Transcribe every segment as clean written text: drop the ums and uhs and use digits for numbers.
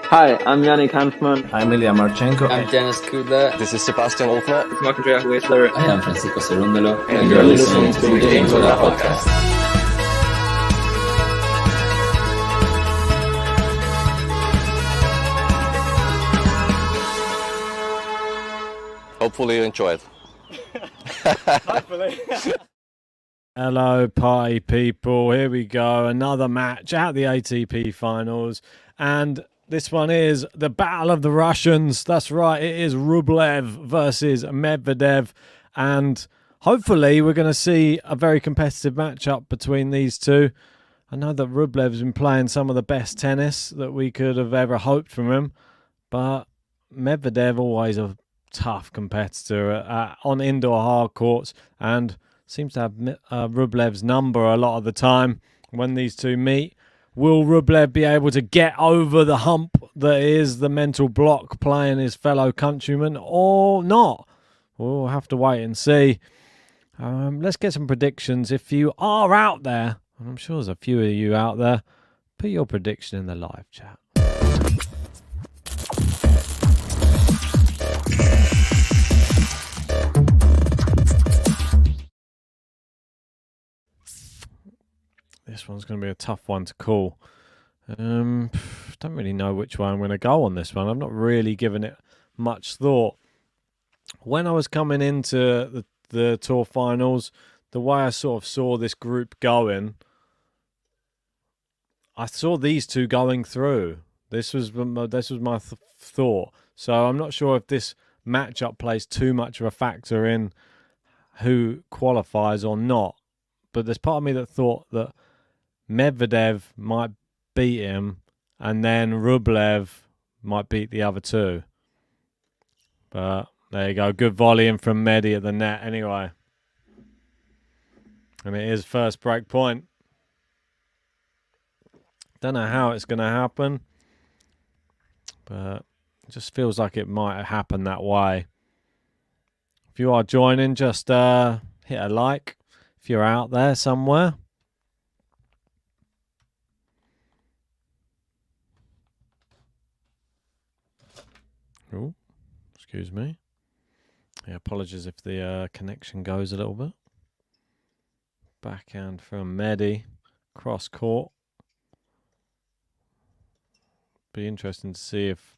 Hi, I'm Yannick Hanfman. I'm Ilya Marchenko. I'm Dennis Kudla. This is Sebastian Wolfner. It's Andrey Whistler. I am Francisco Cerundolo. And you're listening to the GameToLab podcast. Hopefully you enjoy it. Hopefully. Hello, party people. Here we go. Another match at the ATP Finals. And this one is the Battle of the Russians. That's right. It is Rublev versus Medvedev. And hopefully we're going to see a very competitive matchup between these two. I know that Rublev's been playing some of the best tennis that we could have ever hoped from him. But Medvedev, always a tough competitor on indoor hard courts, and seems to have Rublev's number a lot of the time when these two meet. Will Rublev be able to get over the hump that is the mental block playing his fellow countryman or not? We'll have to wait and see. Let's get some predictions. If you are out there, and I'm sure there's a few of you out there, put your prediction in the live chat. This one's going to be a tough one to call. Don't really know which way I'm going to go on this one. I've not really given it much thought. When I was coming into the Tour Finals, the way I sort of saw this group going, I saw these two going through. This was my thought. So I'm not sure if this matchup plays too much of a factor in who qualifies or not. But there's part of me that thought that Medvedev might beat him, and then Rublev might beat the other two. But there you go. Good volleying from Medi at the net anyway. And it is first break point. Don't know how it's going to happen, but it just feels like it might happen that way. If you are joining, just hit a like if you're out there somewhere. Oh, excuse me. Yeah, apologies if the connection goes a little bit. Backhand from Medi, cross court. Be interesting to see if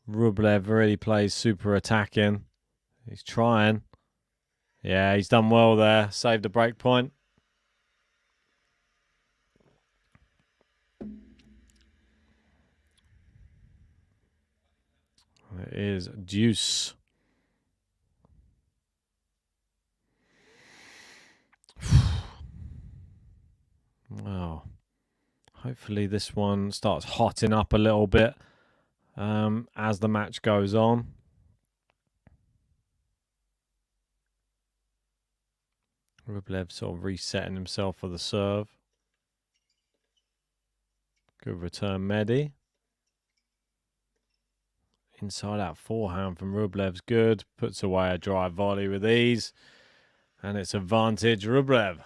Rublev really plays super attacking. He's trying. Yeah, he's done well there. Saved the break point. It is deuce. Wow. Hopefully this one starts hotting up a little bit as the match goes on. Rublev sort of resetting himself for the serve. Good return, Medi. Inside out forehand from Rublev's good. Puts away a drive volley with ease. And it's advantage Rublev.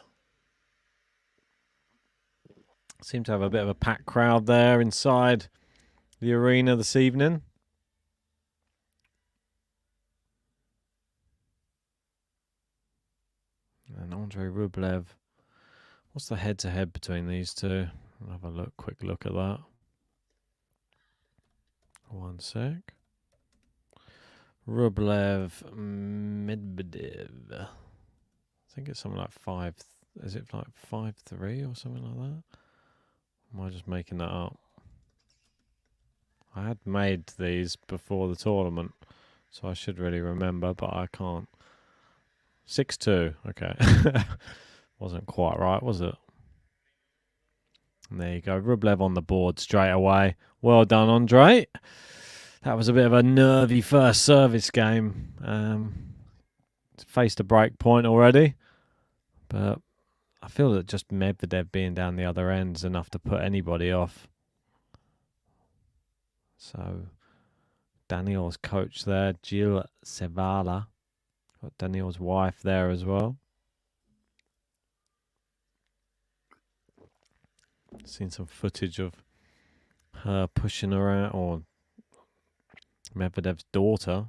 Seem to have a bit of a packed crowd there inside the arena this evening. And Andrey Rublev. What's the head-to-head between these two? I'll have a quick look at that. One sec. Rublev, Medvedev. I think it's something like 5. Is it like 5-3 or something like that? Am I just making that up? I had made these before the tournament, so I should really remember, but I can't. 6-2. Okay. Wasn't quite right, was it? And there you go. Rublev on the board straight away. Well done, Andrey. That was a bit of a nervy first service game. Faced a break point already. But I feel that just Medvedev being down the other end is enough to put anybody off. So Daniil's coach there, Jill Sevala. Got Daniil's wife there as well. Seen some footage of her pushing around, or Medvedev's daughter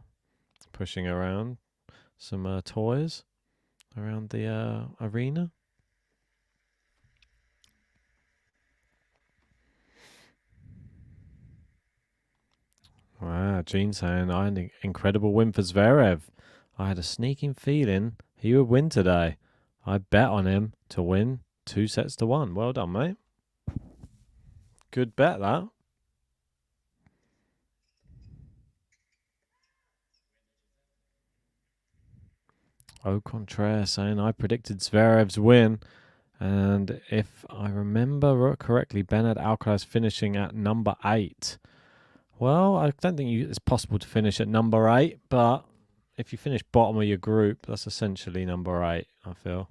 pushing around some toys around the arena. Wow, Gene saying, I had an incredible win for Zverev. I had a sneaking feeling he would win today. I bet on him to win 2-1. Well done, mate. Good bet, that. Au contraire saying, I predicted Zverev's win. And if I remember correctly, Bernard Alcaraz finishing at number 8. Well, I don't think it's possible to finish at number 8, but if you finish bottom of your group, that's essentially number 8, I feel.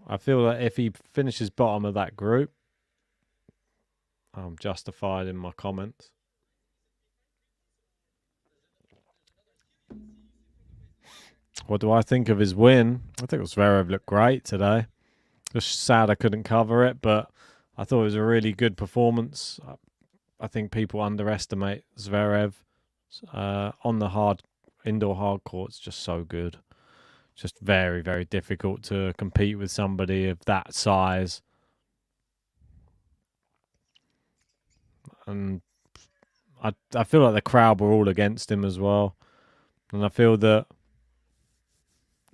I feel that if he finishes bottom of that group, I'm justified in my comments. What do I think of his win? I think Zverev looked great today. Just sad I couldn't cover it, but I thought it was a really good performance. I think people underestimate Zverev on the indoor hard court. It's just so good. Just very, very difficult to compete with somebody of that size. And I feel like the crowd were all against him as well. And I feel that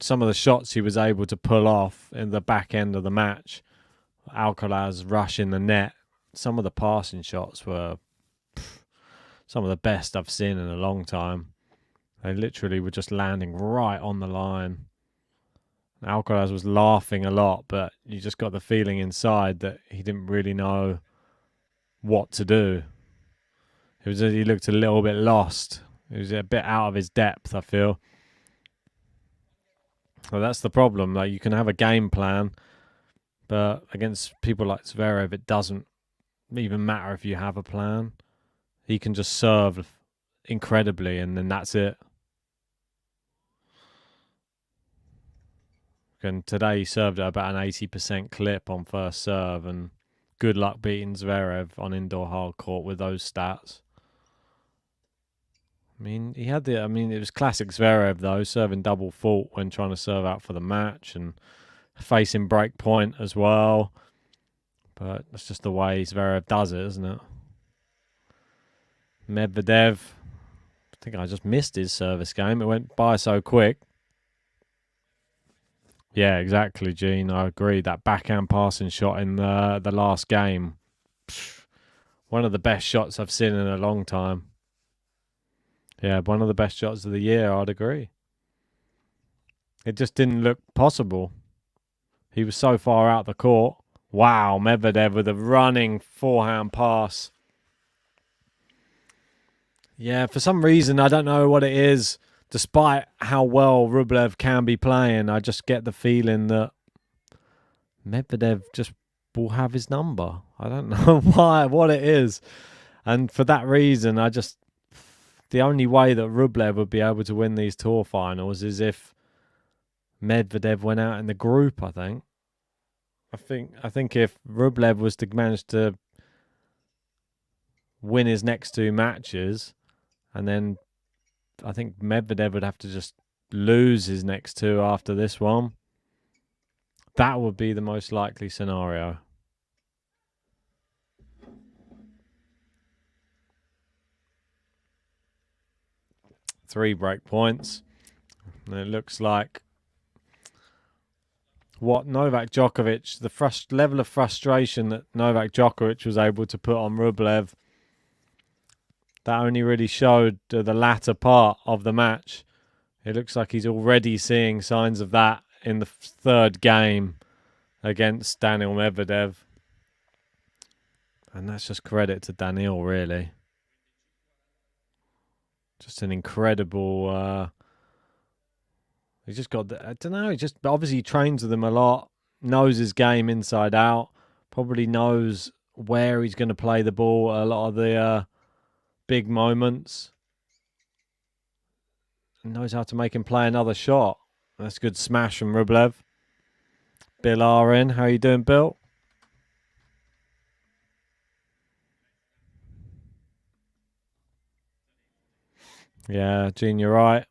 some of the shots he was able to pull off in the back end of the match, Alcaraz rushing the net, some of the passing shots were some of the best I've seen in a long time. They literally were just landing right on the line. Alcaraz was laughing a lot, but you just got the feeling inside that he didn't really know what to do. He looked a little bit lost. He was a bit out of his depth, I feel. Well, that's the problem. Like, you can have a game plan, but against people like Zverev, it doesn't even matter if you have a plan. He can just serve incredibly, and then that's it. And today he served at about an 80% clip on first serve, and good luck beating Zverev on indoor hard court with those stats. I mean, it was classic Zverev, though, serving double fault when trying to serve out for the match and facing break point as well. But that's just the way Zverev does it, isn't it? Medvedev, I think I just missed his service game. It went by so quick. Yeah, exactly, Gene. I agree. That backhand passing shot in the last game, one of the best shots I've seen in a long time. Yeah, one of the best shots of the year, I'd agree. It just didn't look possible. He was so far out the court. Wow, Medvedev with a running forehand pass. Yeah, for some reason, I don't know what it is. Despite how well Rublev can be playing, I just get the feeling that Medvedev just will have his number. I don't know what it is. And for that reason, the only way that Rublev would be able to win these tour finals is if Medvedev went out in the group, I think. I think if Rublev was to manage to win his next 2 matches, and then I think Medvedev would have to just lose his next 2 after this one, that would be the most likely scenario. Three break points. And it looks like what Novak Djokovic, the level of frustration that Novak Djokovic was able to put on Rublev, that only really showed the latter part of the match. It looks like he's already seeing signs of that in the third game against Daniil Medvedev. And that's just credit to Daniil, really. Just an incredible... he's just got... I don't know, obviously he trains with him a lot, knows his game inside out, probably knows where he's going to play the ball a lot of the big moments. And knows how to make him play another shot. That's a good smash from Rublev. Bill Arin, how you doing, Bill? Yeah, Gene, you're right.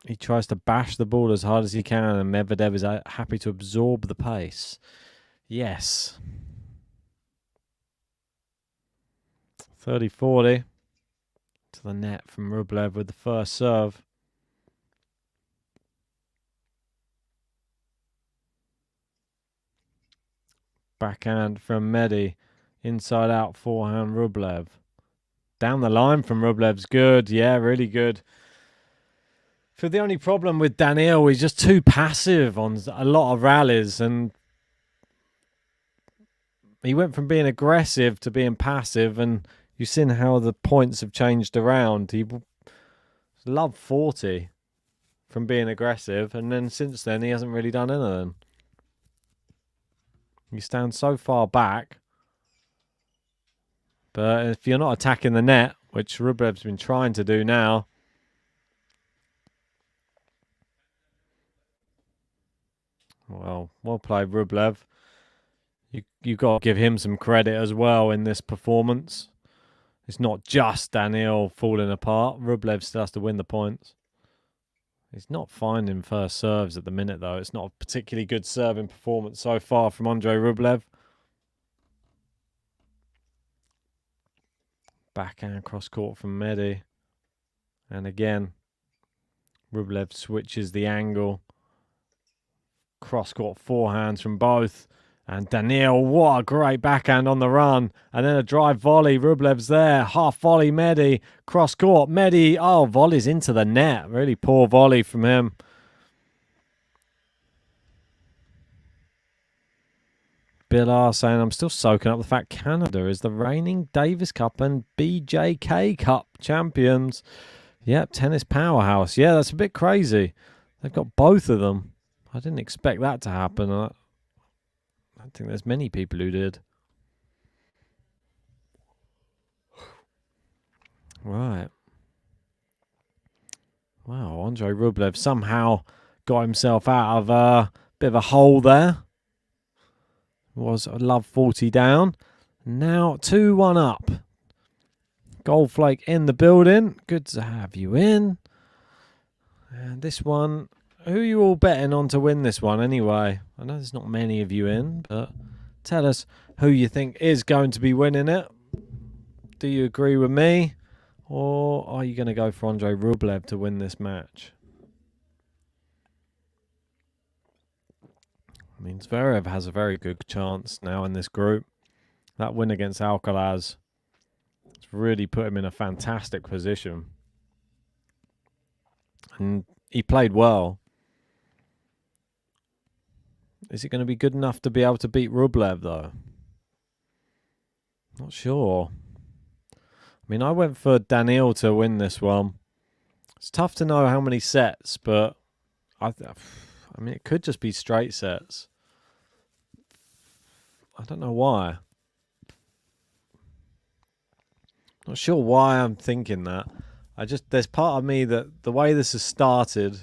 He tries to bash the ball as hard as he can, and Medvedev is happy to absorb the pace. Yes. 30-40 to the net from Rublev with the first serve. Backhand from Medi. Inside out forehand Rublev. Down the line from Rublev's good. Yeah, really good. For the only problem with Daniil, he's just too passive on a lot of rallies, and he went from being aggressive to being passive, and you've seen how the points have changed around. He loved 40 from being aggressive, and then since then he hasn't really done anything. He stands so far back, but if you're not attacking the net, which Rublev's been trying to do now, well played, Rublev. You got to give him some credit as well in this performance. It's not just Daniil falling apart. Rublev still has to win the points. He's not finding first serves at the minute, though. It's not a particularly good serving performance so far from Andrey Rublev. Backhand cross court from Medi. And again, Rublev switches the angle. Cross court forehands from both. And Daniil, what a great backhand on the run. And then a drive volley. Rublev's there. Half volley, Medi. Cross court, Medi. Oh, volley's into the net. Really poor volley from him. Bill R saying, I'm still soaking up the fact Canada is the reigning Davis Cup and BJK Cup champions. Yep, tennis powerhouse. Yeah, that's a bit crazy. They've got both of them. I didn't expect that to happen. I don't think there's many people who did. Right. Wow, Andrey Rublev somehow got himself out of a bit of a hole there. Was a love 40 down. Now 2-1 up. Goldflake in the building. Good to have you in. And this one, who are you all betting on to win this one anyway? I know there's not many of you in, but tell us who you think is going to be winning it. Do you agree with me? Or are you going to go for Andrey Rublev to win this match? I mean, Zverev has a very good chance now in this group. That win against Alcaraz has really put him in a fantastic position. And he played well. Is it going to be good enough to be able to beat Rublev, though? Not sure. I mean, I went for Daniil to win this one. It's tough to know how many sets, but I mean, it could just be straight sets. I don't know why. Not sure why I'm thinking that. There's part of me that the way this has started,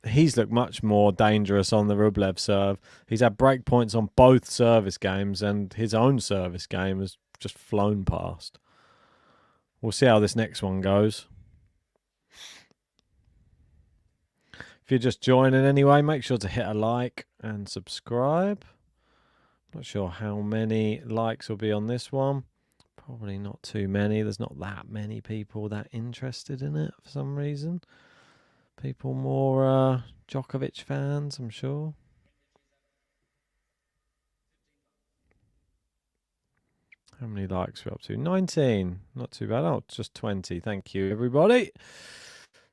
he's looked much more dangerous on the Rublev serve. He's had break points on both service games, and his own service game has just flown past. We'll see how this next one goes. If you're just joining anyway, make sure to hit a like and subscribe. Not sure how many likes will be on this one. Probably not too many. There's not that many people that interested in it for some reason. People more Djokovic fans, I'm sure. How many likes are we up to? 19. Not too bad. Oh, just 20. Thank you, everybody.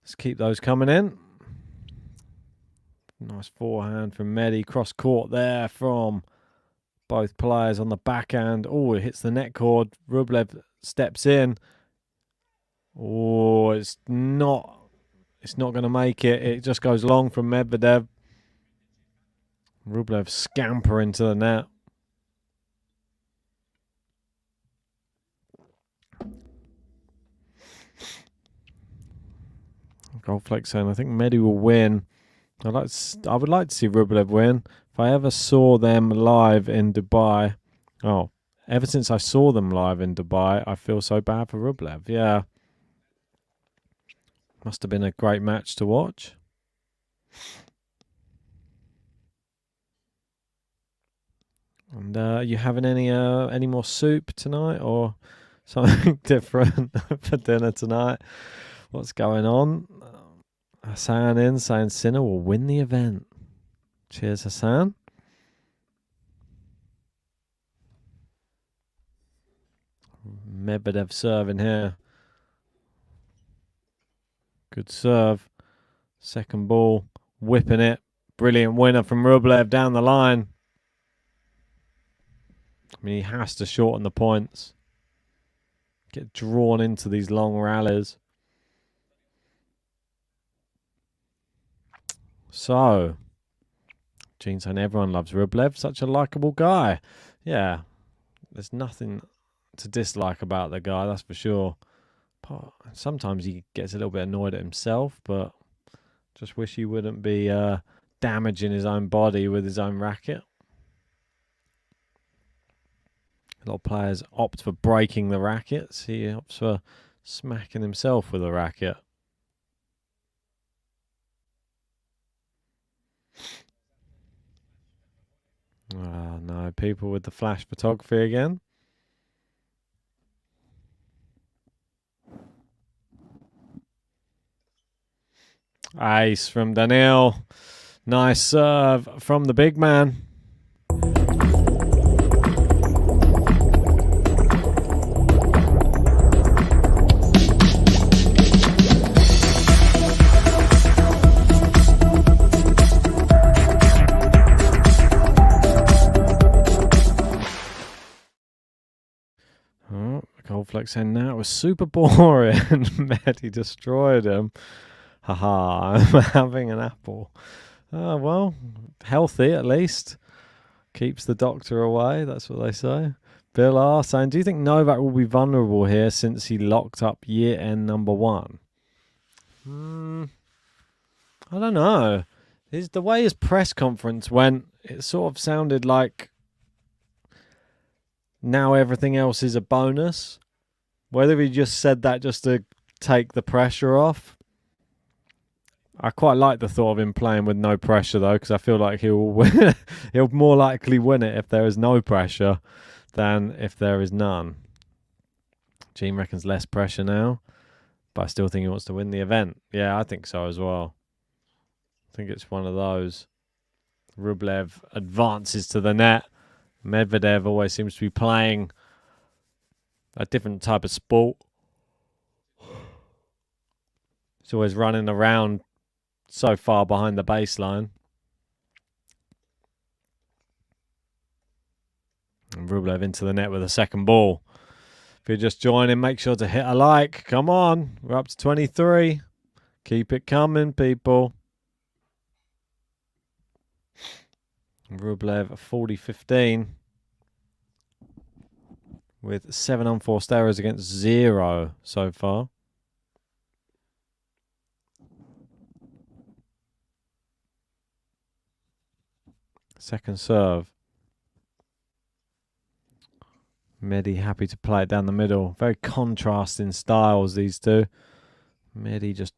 Let's keep those coming in. Nice forehand from Medi. Cross court there from both players on the backhand. Oh, it hits the net cord. Rublev steps in. Oh, it's not going to make it. It just goes long from Medvedev. Rublev scamper into the net. Goldflake saying, I think Medi will win. I would like to see Rublev win. If I ever saw them live in Dubai, ever since I saw them live in Dubai, I feel so bad for Rublev. Yeah. Must have been a great match to watch. And you having any more soup tonight or something different for dinner tonight? What's going on? Hassan in saying Sinner will win the event. Cheers, Hassan. Medvedev serving here. Good serve. Second ball. Whipping it. Brilliant winner from Rublev down the line. I mean, he has to shorten the points. Get drawn into these long rallies. So, Gene saying everyone loves Rublev. Such a likable guy. Yeah, there's nothing to dislike about the guy, that's for sure. Sometimes he gets a little bit annoyed at himself, but just wish he wouldn't be damaging his own body with his own racket. A lot of players opt for breaking the rackets. He opts for smacking himself with a racket. Oh, no, people with the flash photography again. Ace from Daniil. Nice serve from the big man. Goldflex saying now it was super boring. Mehdi destroyed him. Haha, I'm having an apple. Well, healthy at least. Keeps the doctor away, that's what they say. Bill R saying, do you think Novak will be vulnerable here since he locked up year end number 1? I don't know. The way his press conference went, it sort of sounded like now everything else is a bonus. Whether he just said that just to take the pressure off. I quite like the thought of him playing with no pressure, though, because I feel like he'll win. He'll more likely win it if there is no pressure than if there is none. Gene reckons less pressure now, but I still think he wants to win the event. Yeah, I think so as well. I think it's one of those. Rublev advances to the net. Medvedev always seems to be playing a different type of sport. He's always running around so far behind the baseline. And Rublev into the net with a second ball. If you're just joining, make sure to hit a like. Come on, we're up to 23. Keep it coming, people. Rublev 40-15 with 7 unforced errors against 0 so far. Second serve. Mehdi happy to play it down the middle. Very contrasting styles, these two. Mehdi just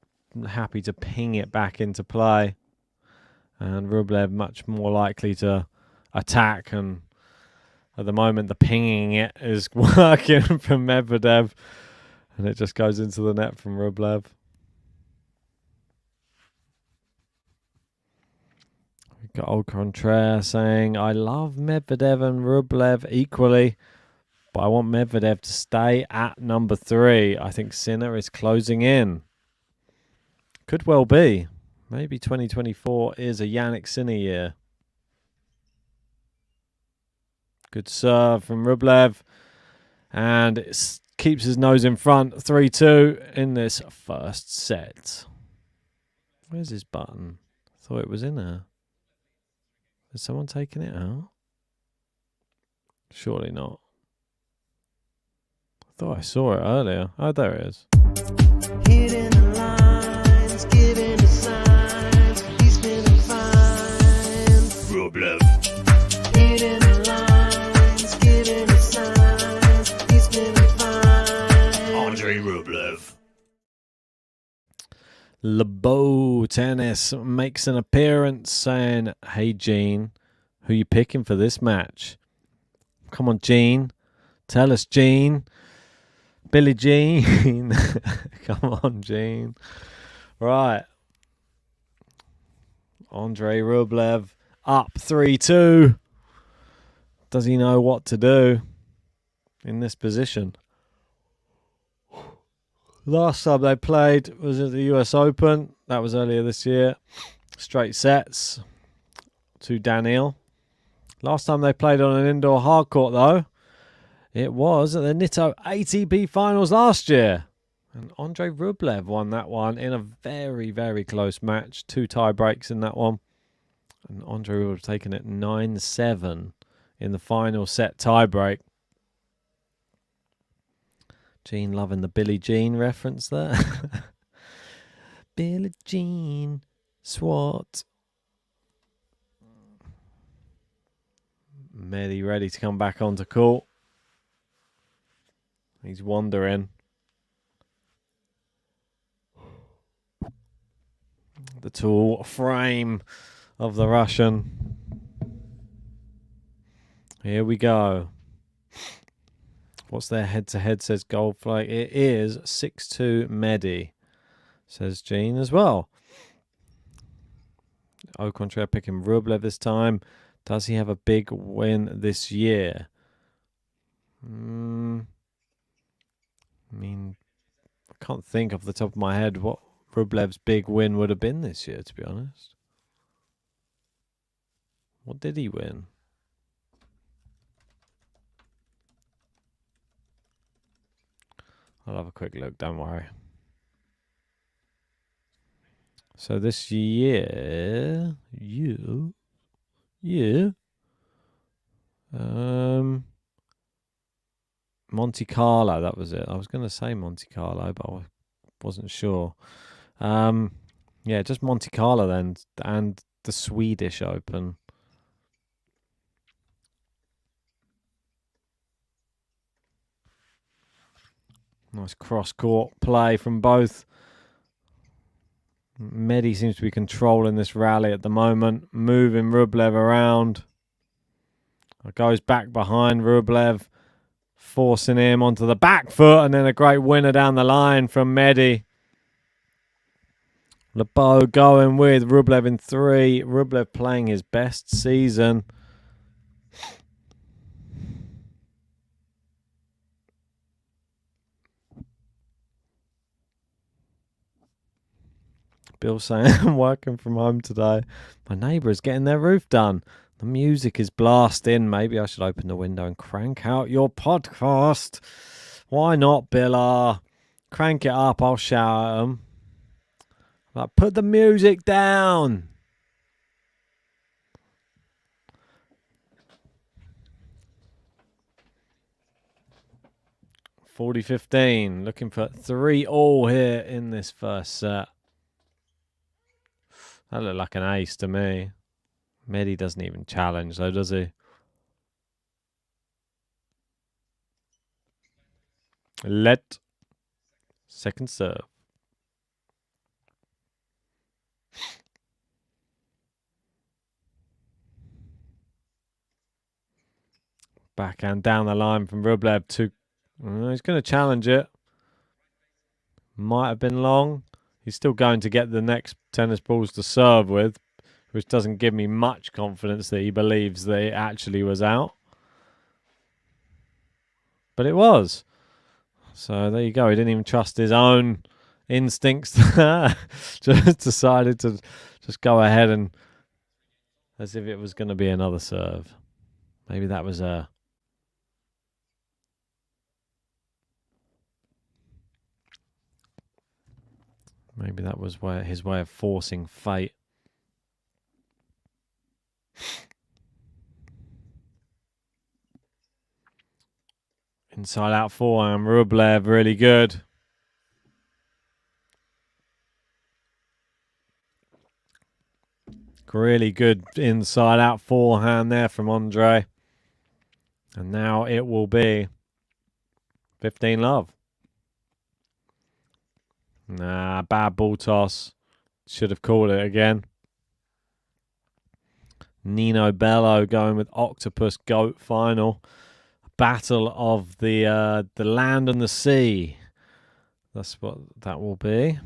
happy to ping it back into play. And Rublev much more likely to attack. And at the moment, the pinging it is working from Medvedev. And it just goes into the net from Rublev. We've got Old Contraire saying, I love Medvedev and Rublev equally, but I want Medvedev to stay at number 3. I think Sinner is closing in. Could well be. Maybe 2024 is a Yannick Sinner year. Good serve from Rublev. And it keeps his nose in front. 3-2 in this first set. Where's his button? I thought it was in there. Is someone taking it out? Surely not. I thought I saw it earlier. Oh, there it is. Hitting the lines, giving the signs, he's feeling fine. Rublev. Andrey Rublev. LeBeau Tennis makes an appearance saying, "Hey Gene, who you picking for this match? Come on, Gene. Tell us, Gene. Billie Jean. Come on, Gene." Right. Andrey Rublev up 3-2. Does he know what to do in this position? Last time they played was at the US Open. That was earlier this year. Straight sets to Daniil. Last time they played on an indoor hard court, though, it was at the Nitto ATP Finals last year. And Andrey Rublev won that one in a very, very close match. 2 tie breaks in that one. And Andrey would have taken it 9-7 in the final set tie break. Gene loving the Billie Jean reference there. Billie Jean Swat. Medi ready to come back onto court. He's wandering. The tall frame of the Russian. Here we go. What's their head-to-head, says Goldflake. It is 6-2 Medi, says Gene as well. Au contraire, picking Rublev this time. Does he have a big win this year? I mean, I can't think off the top of my head what Rublev's big win would have been this year, to be honest. What did he win? I'll have a quick look, don't worry. So this year, Monte Carlo, that was it. I was going to say Monte Carlo, but I wasn't sure. Yeah, just Monte Carlo then, and the Swedish Open. Nice cross-court play from both. Medi seems to be controlling this rally at the moment, moving Rublev around. Goes back behind Rublev, forcing him onto the back foot, and then a great winner down the line from Medi. LeBeau going with Rublev in 3. Rublev playing his best season. Bill saying, "I'm working from home today. My neighbour is getting their roof done. The music is blasting. Maybe I should open the window and crank out your podcast. Why not, Billa? Crank it up. I'll shout at them. Like, put the music down." (40-15). Looking for 3-all here in this first set. That looked like an ace to me. Medi doesn't even challenge, though, does he? Let. Second serve. Backhand down the line from Rublev to... he's going to challenge it. Might have been long. He's still going to get the next tennis balls to serve with, which doesn't give me much confidence that he believes that it actually was out. But it was. So there you go. He didn't even trust his own instincts. Just decided to just go ahead and as if it was going to be another serve. Maybe that was a... Maybe that was his way of forcing fate. Inside out forehand, Rublev, really good. Really good inside out forehand there from Andrey. And now it will be 15-love. Nah, bad ball toss. Should have called it again. Nino Bello going with Octopus Goat final. Battle of the land and the sea. That's what that will be.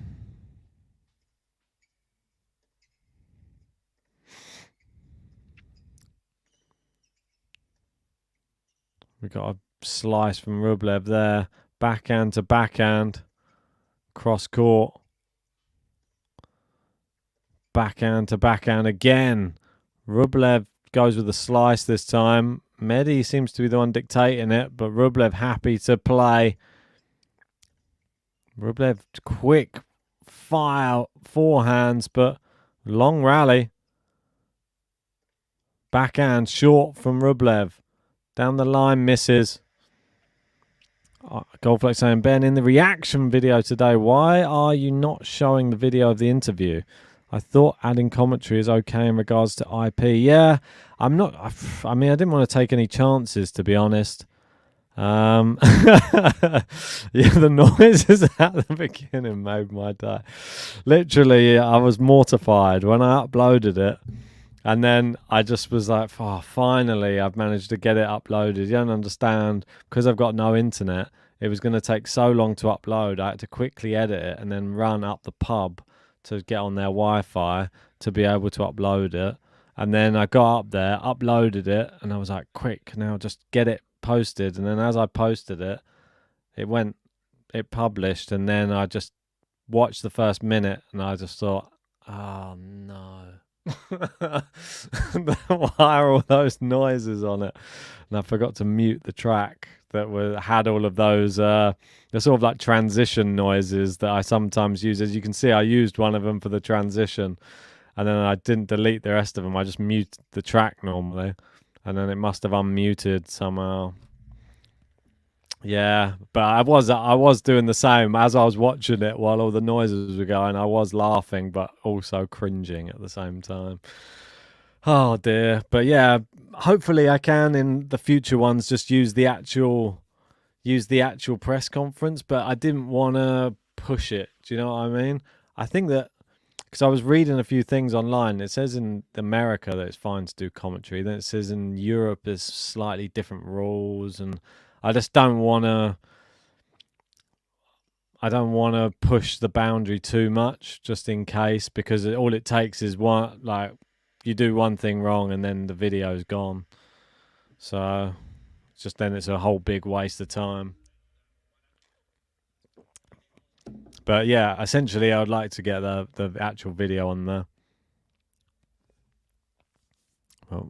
We got a slice from Rublev there. Backhand to backhand. Cross court. Backhand to backhand again. Rublev goes with a slice this time. Medi seems to be the one dictating it, but Rublev happy to play. Rublev quick fire forehands, but long rally. Backhand short from Rublev. Down the line misses. Goldflex saying, Ben, in the reaction video today, why are you not showing the video of the interview? I thought adding commentary is okay in regards to IP. Yeah, I'm not. I mean, I didn't want to take any chances, to be honest. Yeah, the noises at the beginning made my day. Literally, I was mortified when I uploaded it. And then I just was like, oh, finally, I've managed to get it uploaded. You don't understand, because I've got no internet, it was going to take so long to upload. I had to quickly edit it and then run up the pub to get on their Wi-Fi to be able to upload it. And then I got up there, uploaded it, and I was like, quick, now just get it posted. And then as I posted it, it published, and then I just watched the first minute, and I just thought, oh, no. Why are all those noises on it? And I forgot to mute the track that had all of those the sort of like transition noises that I sometimes use. As you can see, I used one of them for the transition, and then I didn't delete the rest of them. I just muted the track normally, and then it must have unmuted somehow. Yeah, but I was doing the same as I was watching it while all the noises were going. I was laughing, but also cringing at the same time. Oh dear. But yeah, hopefully I can in the future ones just use the actual press conference, but I didn't want to push it. Do you know what I mean? I think that because I was reading a few things online, it says in America that it's fine to do commentary. Then it says in Europe there's slightly different rules, and I just don't want to. I don't want to push the boundary too much, just in case, because all it takes is one, like, you do one thing wrong and then the video's gone. So, just then it's a whole big waste of time. But yeah, essentially, I would like to get the actual video on there. Well,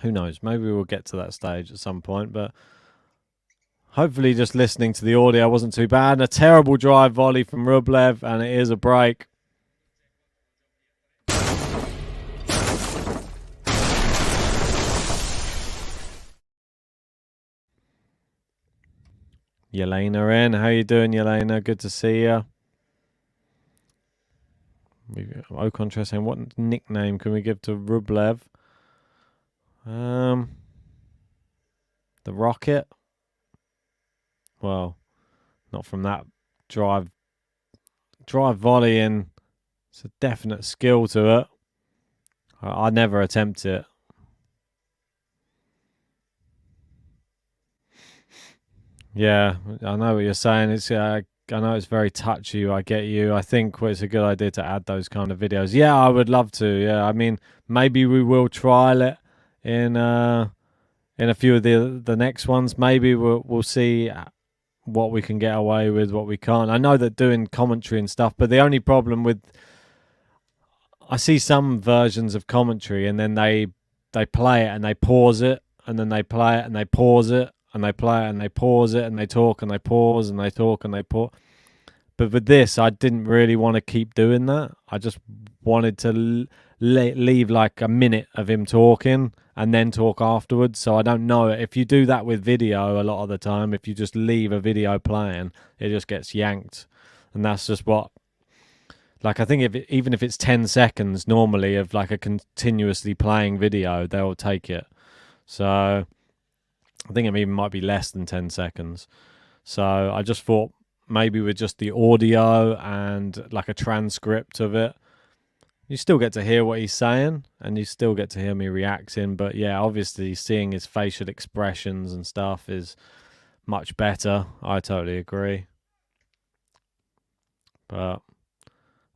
who knows? Maybe we'll get to that stage at some point, but. Hopefully just listening to the audio wasn't too bad. A terrible drive volley from Rublev, and it is a break. Yelena in. How you doing, Yelena? Good to see you. Ocontra saying, what nickname can we give to Rublev? The Rocket. Well, not from that drive volley in. It's a definite skill to it. I never attempt it. Yeah, I know what you're saying. It's I know it's very touchy. I get you. I think it's a good idea to add those kind of videos. Yeah, I would love to. Yeah, I mean, maybe we will trial it in a few of the next ones. Maybe we'll see what we can get away with, what we can't. I know that doing commentary and stuff, but the only problem with I see some versions of commentary and then they play it and they pause it, and then they play it and they pause it, and they play it and they pause it, and they talk and they pause and they talk and they pause. But with this, I didn't really want to keep doing that. I just wanted to leave like a minute of him talking and then talk afterwards. So I don't know if you do that with video a lot of the time. If you just leave a video playing, it just gets yanked, and that's just what. Like, I think even if it's 10 seconds normally of like a continuously playing video, they'll take it. So I think it even might be less than 10 seconds. So I just thought maybe with just the audio and like a transcript of it. You still get to hear what he's saying, and you still get to hear me reacting. But yeah, obviously seeing his facial expressions and stuff is much better. I totally agree. But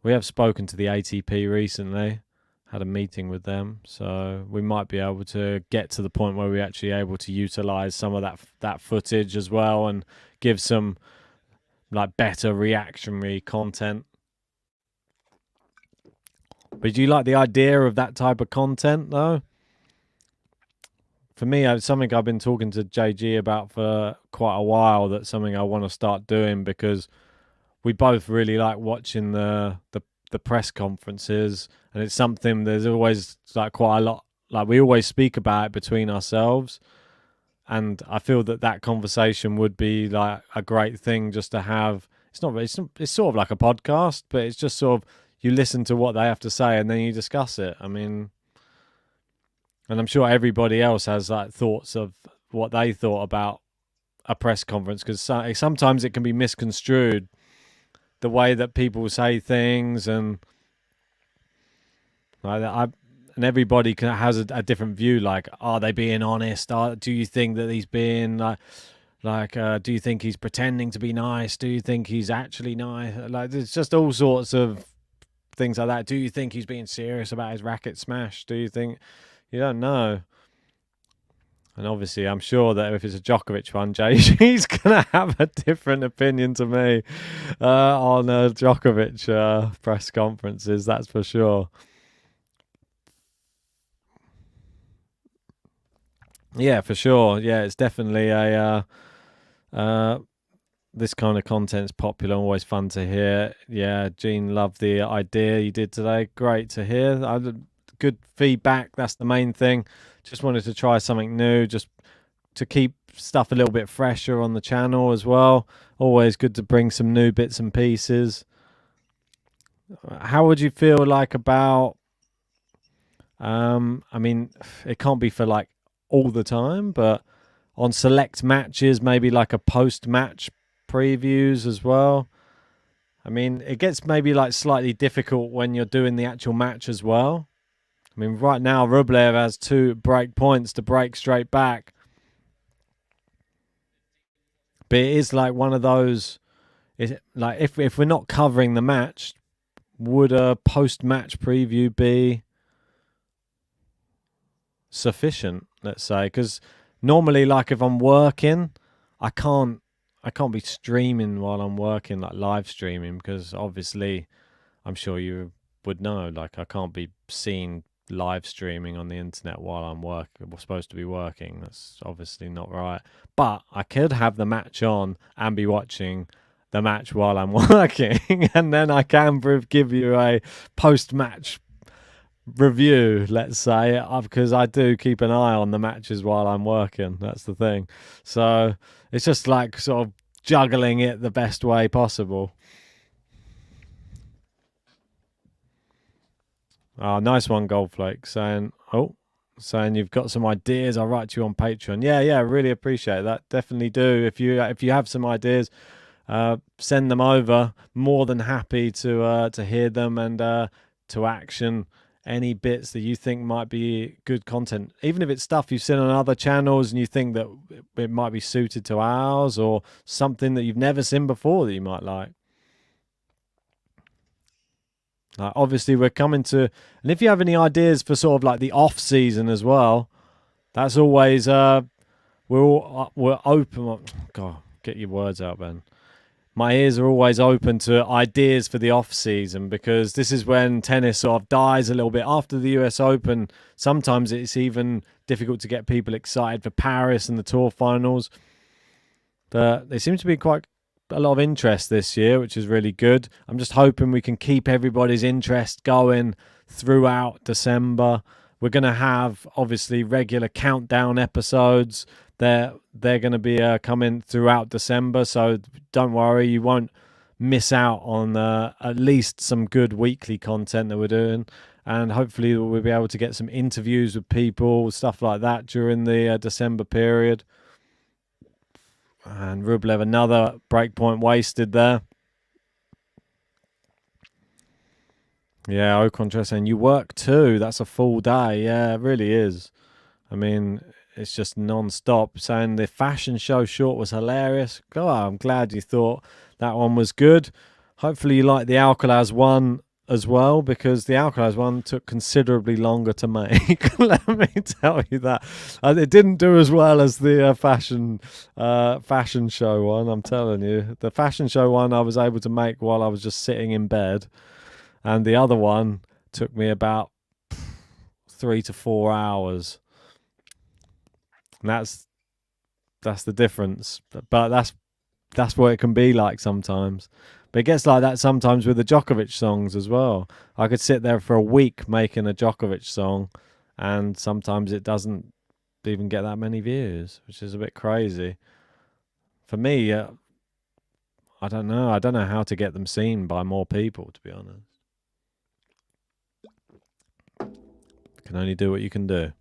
we have spoken to the ATP recently, had a meeting with them, so we might be able to get to the point where we're actually able to utilize some of that footage as well and give some like better reactionary content. But do you like the idea of that type of content, though? For me, it's something I've been talking to JG about for quite a while. That's something I want to start doing because we both really like watching the press conferences, and it's something there's always like quite a lot. Like we always speak about it between ourselves, and I feel that conversation would be like a great thing just to have. It's sort of like a podcast, but it's just sort of. You listen to what they have to say and then you discuss it. I mean, and I'm sure everybody else has like thoughts of what they thought about a press conference, because sometimes it can be misconstrued, the way that people say things, and and everybody has a different view. Like, are they being honest? Do you think that he's being do you think he's pretending to be nice? Do you think he's actually nice? Like, it's just all sorts of things like that. Do you think he's being serious about his racket smash? Do you think... You don't know. And obviously, I'm sure that if it's a Djokovic one, JG's going to have a different opinion to me on Djokovic press conferences, that's for sure. Yeah, for sure. Yeah, it's definitely a... this kind of content's popular, always fun to hear. Yeah, Gene loved the idea you did today. Great to hear. Good feedback, that's the main thing. Just wanted to try something new, just to keep stuff a little bit fresher on the channel as well. Always good to bring some new bits and pieces. How would you feel like about... I mean, it can't be for like all the time, but on select matches, maybe like a post-match previews as well. I mean, it gets maybe like slightly difficult when you're doing the actual match as well. I mean, right now Rublev has 2 break points to break straight back, but it is like one of those. Like if we're not covering the match, would a post-match preview be sufficient? Let's say, because normally, like if I'm working, I can't be streaming while I'm working, like live streaming, because obviously I'm sure you would know, like I can't be seen live streaming on the internet while I'm supposed to be working. That's obviously not right. But I could have the match on and be watching the match while I'm working, and then I can give you a post-match review, let's say, because I do keep an eye on the matches while I'm working. That's the thing. So it's just like sort of juggling it the best way possible. Oh, nice one, Goldflake, saying you've got some ideas. I'll write to you on Patreon. Yeah, really appreciate that. Definitely do. If you have some ideas, send them over. More than happy to hear them and to action any bits that you think might be good content, even if it's stuff you've seen on other channels and you think that it might be suited to ours, or something that you've never seen before that you might like. Obviously, we're coming to, and if you have any ideas for sort of like the off season as well, that's always we're open. God, get your words out, Ben. My ears are always open to ideas for the off season, because this is when tennis sort of dies a little bit after the US Open. Sometimes it's even difficult to get people excited for Paris and the Tour Finals. But there seems to be quite a lot of interest this year, which is really good. I'm just hoping we can keep everybody's interest going throughout December. We're going to have, obviously, regular countdown episodes. They're going to be coming throughout December, so don't worry, you won't miss out on at least some good weekly content that we're doing. And hopefully we'll be able to get some interviews with people, stuff like that during the December period. And Rublev, another breakpoint wasted there. Yeah, Ocontra saying, you work too. That's a full day. Yeah, it really is. I mean, it's just non-stop. Saying the fashion show short was hilarious. God, I'm glad you thought that one was good. Hopefully you like the Alcalaz one as well, because the Alcalaz one took considerably longer to make. Let me tell you that. It didn't do as well as the fashion show one, I'm telling you. The fashion show one I was able to make while I was just sitting in bed. And the other one took me about 3 to 4 hours. And that's the difference. But that's what it can be like sometimes. But it gets like that sometimes with the Djokovic songs as well. I could sit there for a week making a Djokovic song, and sometimes it doesn't even get that many views, which is a bit crazy. For me, I don't know. I don't know how to get them seen by more people, to be honest. You can only do what you can do.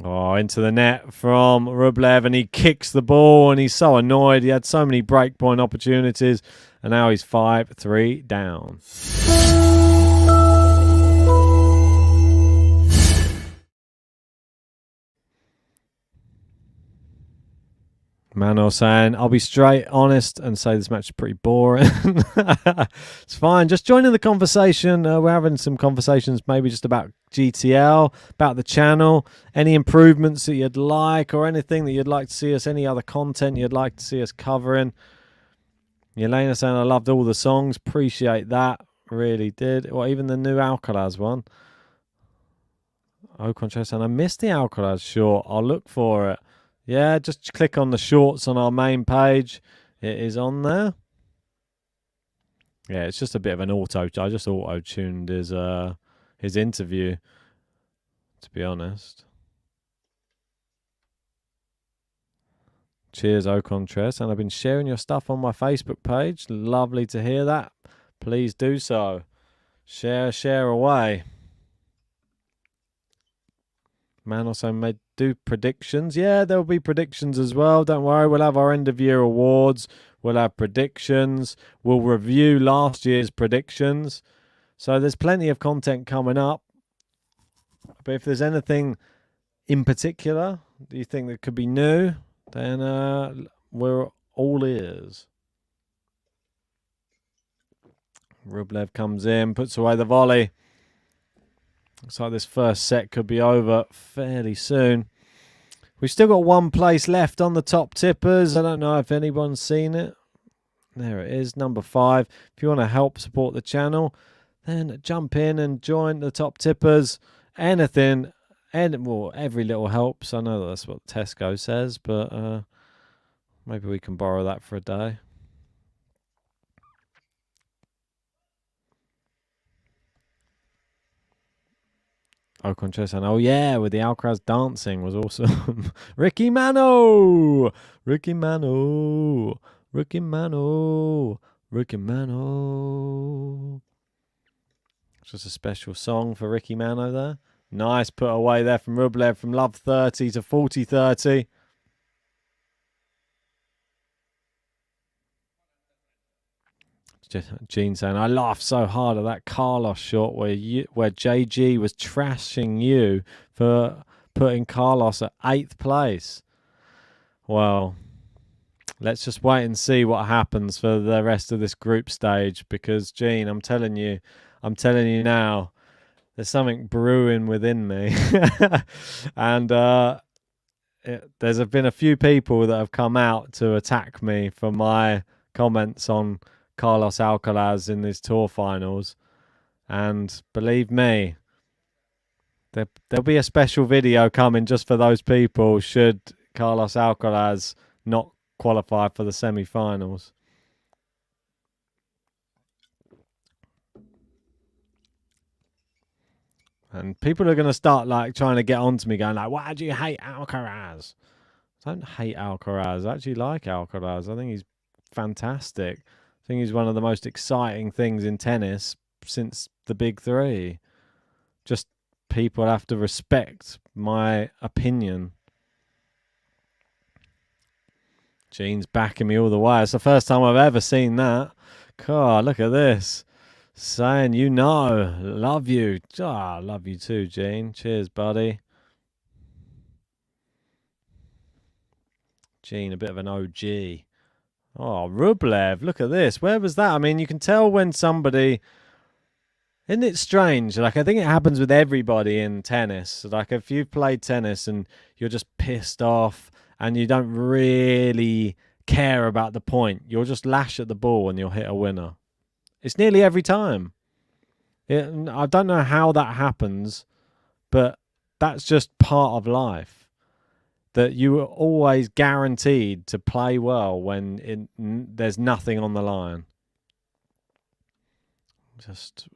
Oh, into the net from Rublev, and he kicks the ball, and he's so annoyed. He had so many breakpoint opportunities, and now he's 5-3 down. Mano saying, I'll be straight honest and say this match is pretty boring. It's fine. Just join in the conversation. We're having some conversations maybe just about GTL, about the channel, any improvements that you'd like, or anything that you'd like to see us, any other content you'd like to see us covering. Yelena saying, I loved all the songs. Appreciate that. Really did. Or even the new Alcalaz one. Ocontra saying, I missed the Alcalaz short. I'll look for it. Yeah, just click on the shorts on our main page. It is on there. Yeah, it's just a bit of an auto. I just auto-tuned his interview, to be honest. Cheers, Ocontres. And I've been sharing your stuff on my Facebook page. Lovely to hear that. Please do so. Share away. Man also made do predictions. Yeah, there'll be predictions as well. Don't worry. We'll have our end of year awards. We'll have predictions. We'll review last year's predictions. So there's plenty of content coming up. But if there's anything in particular that you think that could be new, then we're all ears. Rublev comes in, puts away the volley. Looks like this first set could be over fairly soon. We've still got one place left on the top tippers. I don't know if anyone's seen it. There it is, number 5. If you want to help support the channel, then jump in and join the top tippers. Anything, well, every little helps. I know that's what Tesco says, but maybe we can borrow that for a day. Oh yeah, with the Alcaraz dancing was awesome. Ricky Mano! Ricky Mano! Ricky Mano! Ricky Mano! Just a special song for Ricky Mano there. Nice put away there from Rublev from love 30 to 40-30. Gene saying, I laughed so hard at that Carlos shot where JG was trashing you for putting Carlos at 8th place. Well, let's just wait and see what happens for the rest of this group stage, because Gene, I'm telling you now, there's something brewing within me. And there's been a few people that have come out to attack me for my comments on Carlos Alcaraz in his tour finals, and believe me, there'll be a special video coming just for those people should Carlos Alcaraz not qualify for the semi-finals. And people are going to start like trying to get onto me going like, why do you hate Alcaraz? I don't hate Alcaraz. I actually like Alcaraz. I think he's fantastic. I think he's one of the most exciting things in tennis since the big three. Just people have to respect my opinion. Gene's backing me all the way. It's the first time I've ever seen that. God, look at this. Saying, you know, love you. Ah, love you too, Gene. Cheers, buddy. Gene, a bit of an OG. Oh, Rublev, look at this. Where was that? I mean, you can tell when somebody... Isn't it strange? Like, I think it happens with everybody in tennis. Like, if you've played tennis and you're just pissed off and you don't really care about the point, you'll just lash at the ball and you'll hit a winner. It's nearly every time. I don't know how that happens, but that's just part of life. That you are always guaranteed to play well when there's nothing on the line. Just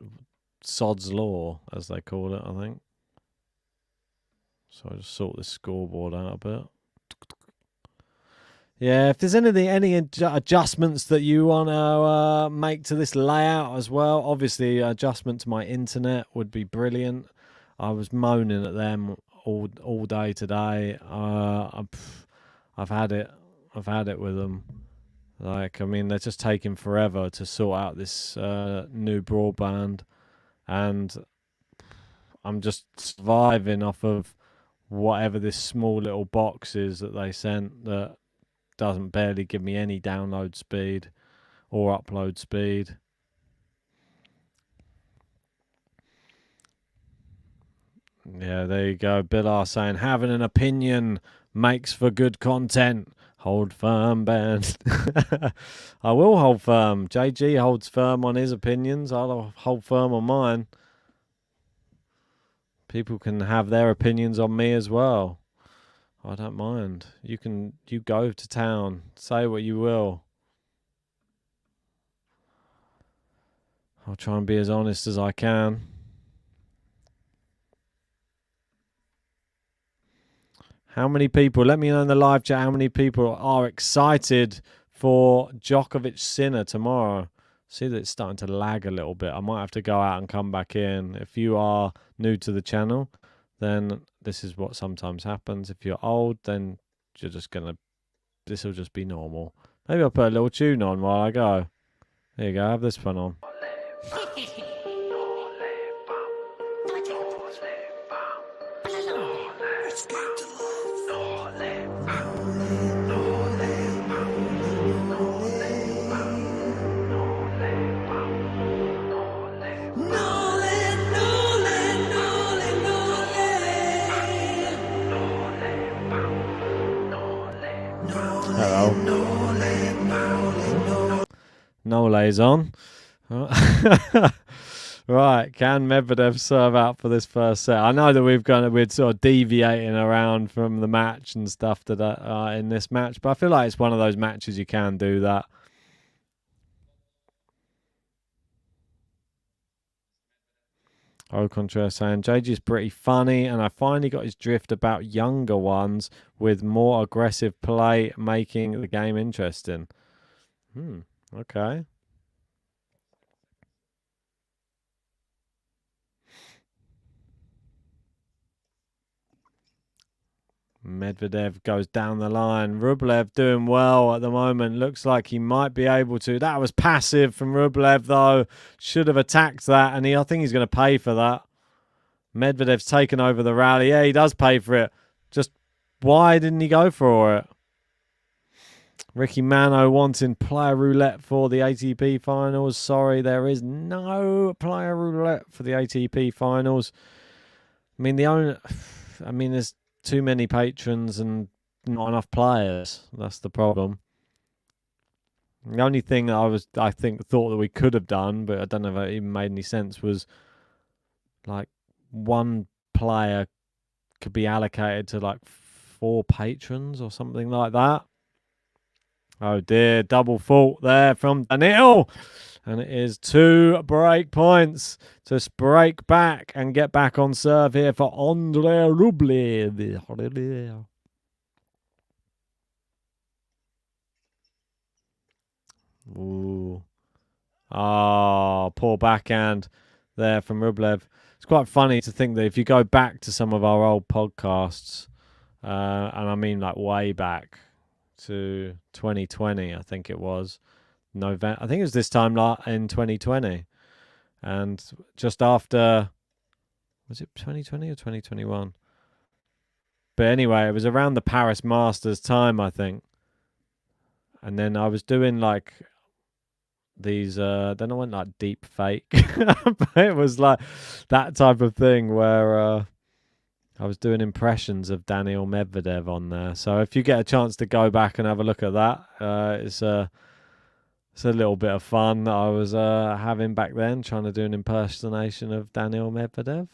sod's law, as they call it, I think. So I'll just sort this scoreboard out a bit. Yeah, if there's any adjustments that you want to make to this layout as well, obviously adjustment to my internet would be brilliant. I was moaning at them all day today. I've had it with them. Like, I mean, they're just taking forever to sort out this new broadband, and I'm just surviving off of whatever this small little box is that they sent that doesn't barely give me any download speed or upload speed. Yeah, there you go. Bill R saying, having an opinion makes for good content. Hold firm, Ben. I will hold firm. JG holds firm on his opinions. I'll hold firm on mine. People can have their opinions on me as well. I don't mind. You go to town. Say what you will. I'll try and be as honest as I can. How many people, let me know in the live chat, how many people are excited for Djokovic Sinner tomorrow? See that it's starting to lag a little bit. I might have to go out and come back in. If you are new to the channel, then this is what sometimes happens. If you're old, then you're just this will just be normal. Maybe I'll put a little tune on while I go. There you go, have this one on. Hello. Nole's on. Right, can Medvedev serve out for this first set? I know that we're sort of deviating around from the match and stuff that in this match, but I feel like it's one of those matches you can do that. Oh, Contreras saying JG's pretty funny, and I finally got his drift about younger ones with more aggressive play, making the game interesting. Okay. Medvedev goes down the line. Rublev doing well at the moment. Looks like he might be able to. That was passive from Rublev, though. Should have attacked that, and I think he's going to pay for that. Medvedev's taken over the rally. Yeah, he does pay for it. Just why didn't he go for it? Ricky Mano wanting player roulette for the ATP Finals. Sorry, there is no player roulette for the ATP Finals. I mean, there's too many patrons and not enough players. That's the problem. The only thing that I thought that we could have done, but I don't know if it even made any sense, was like one player could be allocated to like 4 patrons or something like that. Oh dear, double fault there from Daniil. And it is 2 break points to break back and get back on serve here for Andrey Rublev. Ooh. Oh, poor backhand. there from Rublev. It's quite funny to think that if you go back to some of our old podcasts, and I mean like way back to 2020, I think it was November. I think it was this time in 2020, and just after, was it 2020 or 2021? But anyway, it was around the Paris Masters time, I think. And then I was doing like these, then I went like deep fake. But it was like that type of thing where I was doing impressions of Daniil Medvedev on there. So if you get a chance to go back and have a look at that, it's a little bit of fun that I was having back then, trying to do an impersonation of Daniil Medvedev.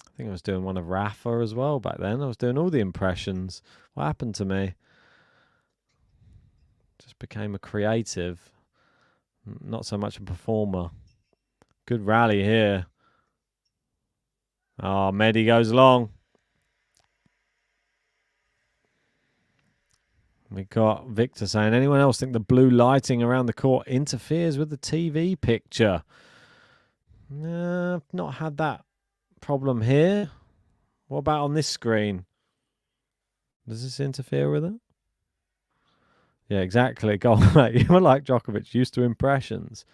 I think I was doing one of Rafa as well back then. I was doing all the impressions. What happened to me? Just became a creative, not so much a performer. Good rally here. Oh, Medi goes long. We got Victor saying, anyone else think the blue lighting around the court interferes with the TV picture? No, I've not had that problem here. What about on this screen? Does this interfere with it? Yeah, exactly. Go on, mate. You're like Djokovic, used to impressions.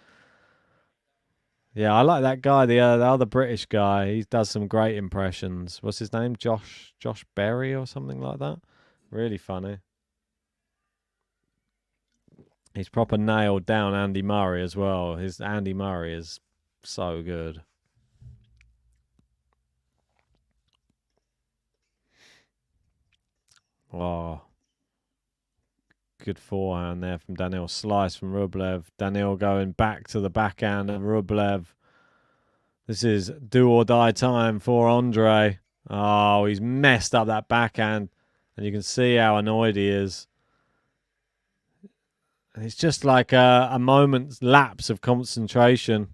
Yeah, I like that guy, the other British guy. He does some great impressions. What's his name? Josh Berry or something like that. Really funny. He's proper nailed down Andy Murray as well. His Andy Murray is so good. Oh, good forehand there from Daniil. Slice from Rublev. Daniil going back to the backhand of Rublev. This is do or die time for Andrey. Oh, he's messed up that backhand. And you can see how annoyed he is. And it's just like a moment's lapse of concentration.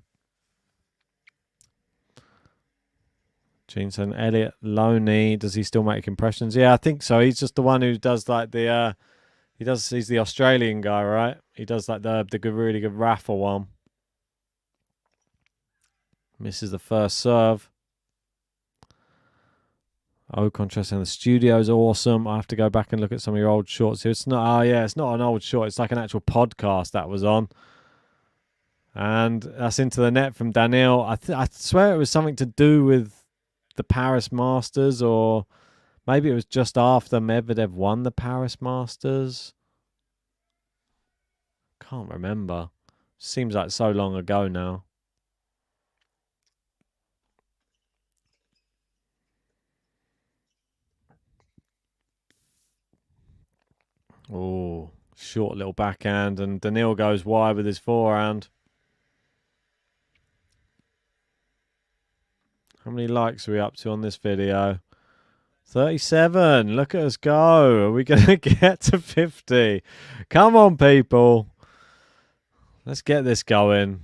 Gene saying, Elliot Loney, does he still make impressions? Yeah, I think so. He's just the one who does like the... he's the Australian guy, right? He does like the good, really good Rafa one. Misses the first serve. Oh, contrasting the studio's awesome. I have to go back and look at some of your old shorts here. It's not. Oh yeah, it's not an old short. It's like an actual podcast that was on. And that's into the net from Daniil. I swear it was something to do with the Paris Masters, or maybe it was just after Medvedev won the Paris Masters. Can't remember. Seems like so long ago now. Oh, short little backhand, and Daniil goes wide with his forehand. How many likes are we up to on this video? 37. Look at us go. Are we going to get to 50? Come on, people. Let's get this going.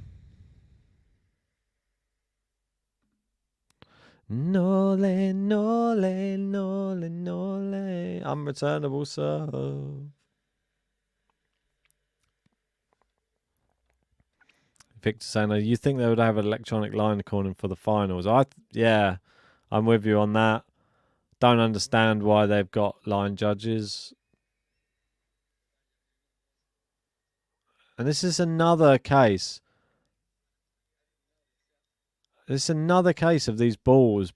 Nole, nole, nole, nole. Unreturnable serve. Victor saying, you think they would have an electronic line calling for the finals? Yeah, I'm with you on that. Don't understand why they've got line judges. And this is another case. This is another case of these balls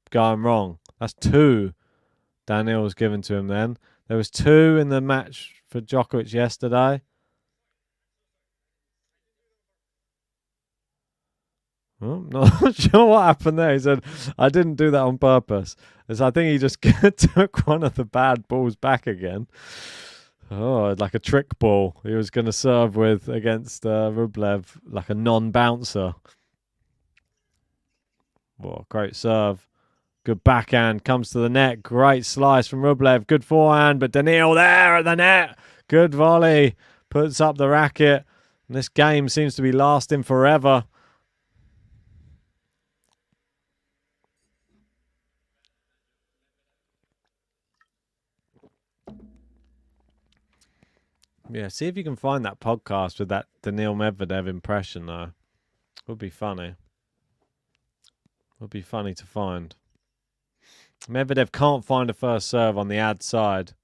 going wrong. That's 2 Daniil's given to him then. There was 2 in the match for Djokovic yesterday. Oh, not sure what happened there. He said, I didn't do that on purpose. As I think he just took one of the bad balls back again. Oh, like a trick ball. He was going to serve with against Rublev, like a non-bouncer. Oh, great serve. Good backhand. Comes to the net. Great slice from Rublev. Good forehand, but Daniil there at the net. Good volley. Puts up the racket. And this game seems to be lasting forever. Yeah, see if you can find that podcast with that Daniil Medvedev impression, though. Would be funny. Would be funny to find. Medvedev can't find a first serve on the ad side.